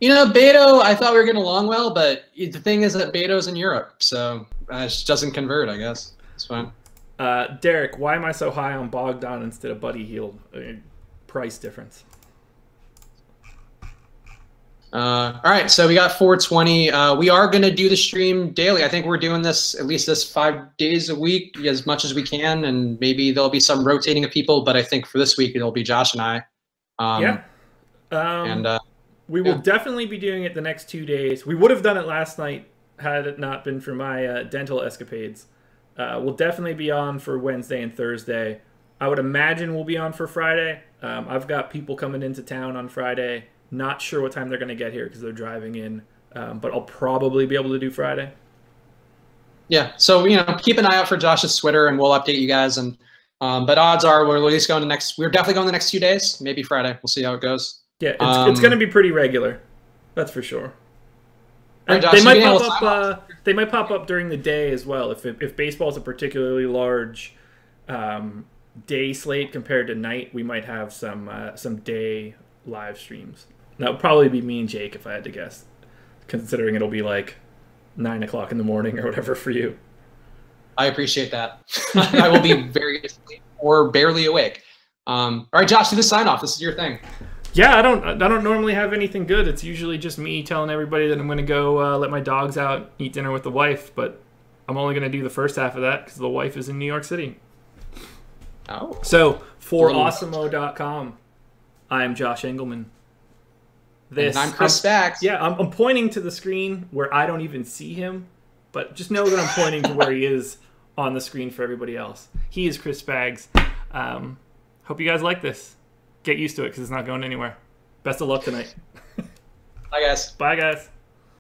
Speaker 2: You know, Beto, I thought we were getting along well, but the thing is that Beto's in Europe, so it just doesn't convert, I guess. It's fine.
Speaker 1: Derek, why am I so high on Bogdan instead of Buddy Hield? Price difference.
Speaker 2: All right, so we got 420. We are going to do the stream daily. I think we're doing this at least 5 days a week, as much as we can, and maybe there'll be some rotating of people, but I think for this week it'll be Josh and I.
Speaker 1: We will definitely be doing it the next 2 days. We would have done it last night had it not been for my dental escapades. We'll definitely be on for Wednesday and Thursday. I would imagine we'll be on for Friday. I've got people coming into town on Friday. Not sure what time they're going to get here because they're driving in, but I'll probably be able to do Friday.
Speaker 2: Yeah, so keep an eye out for Josh's Twitter, and we'll update you guys. And but odds are we're at least going we're definitely going the next 2 days, maybe Friday. We'll see how it goes.
Speaker 1: Yeah, it's going to be pretty regular, that's for sure. And
Speaker 2: right, Josh,
Speaker 1: they might pop up during the day as well. If baseball is a particularly large day slate compared to night, we might have some day live streams. That would probably be me and Jake if I had to guess, considering it'll be like 9 o'clock in the morning or whatever for you.
Speaker 2: I appreciate that. I will be very asleep or barely awake. All right, Josh, do the sign off. This is your thing.
Speaker 1: Yeah, I don't normally have anything good. It's usually just me telling everybody that I'm going to go let my dogs out, eat dinner with the wife, but I'm only going to do the first half of that because the wife is in New York City.
Speaker 2: Oh.
Speaker 1: So, for awesemo.com, I am Josh Engelman.
Speaker 2: And I'm Chris Spags.
Speaker 1: Yeah, I'm pointing to the screen where I don't even see him, but just know that I'm pointing to where he is on the screen for everybody else. He is Chris Spags. Hope you guys like this. Get used to it because it's not going anywhere. Best of luck tonight.
Speaker 2: Bye, guys.
Speaker 1: Bye, guys.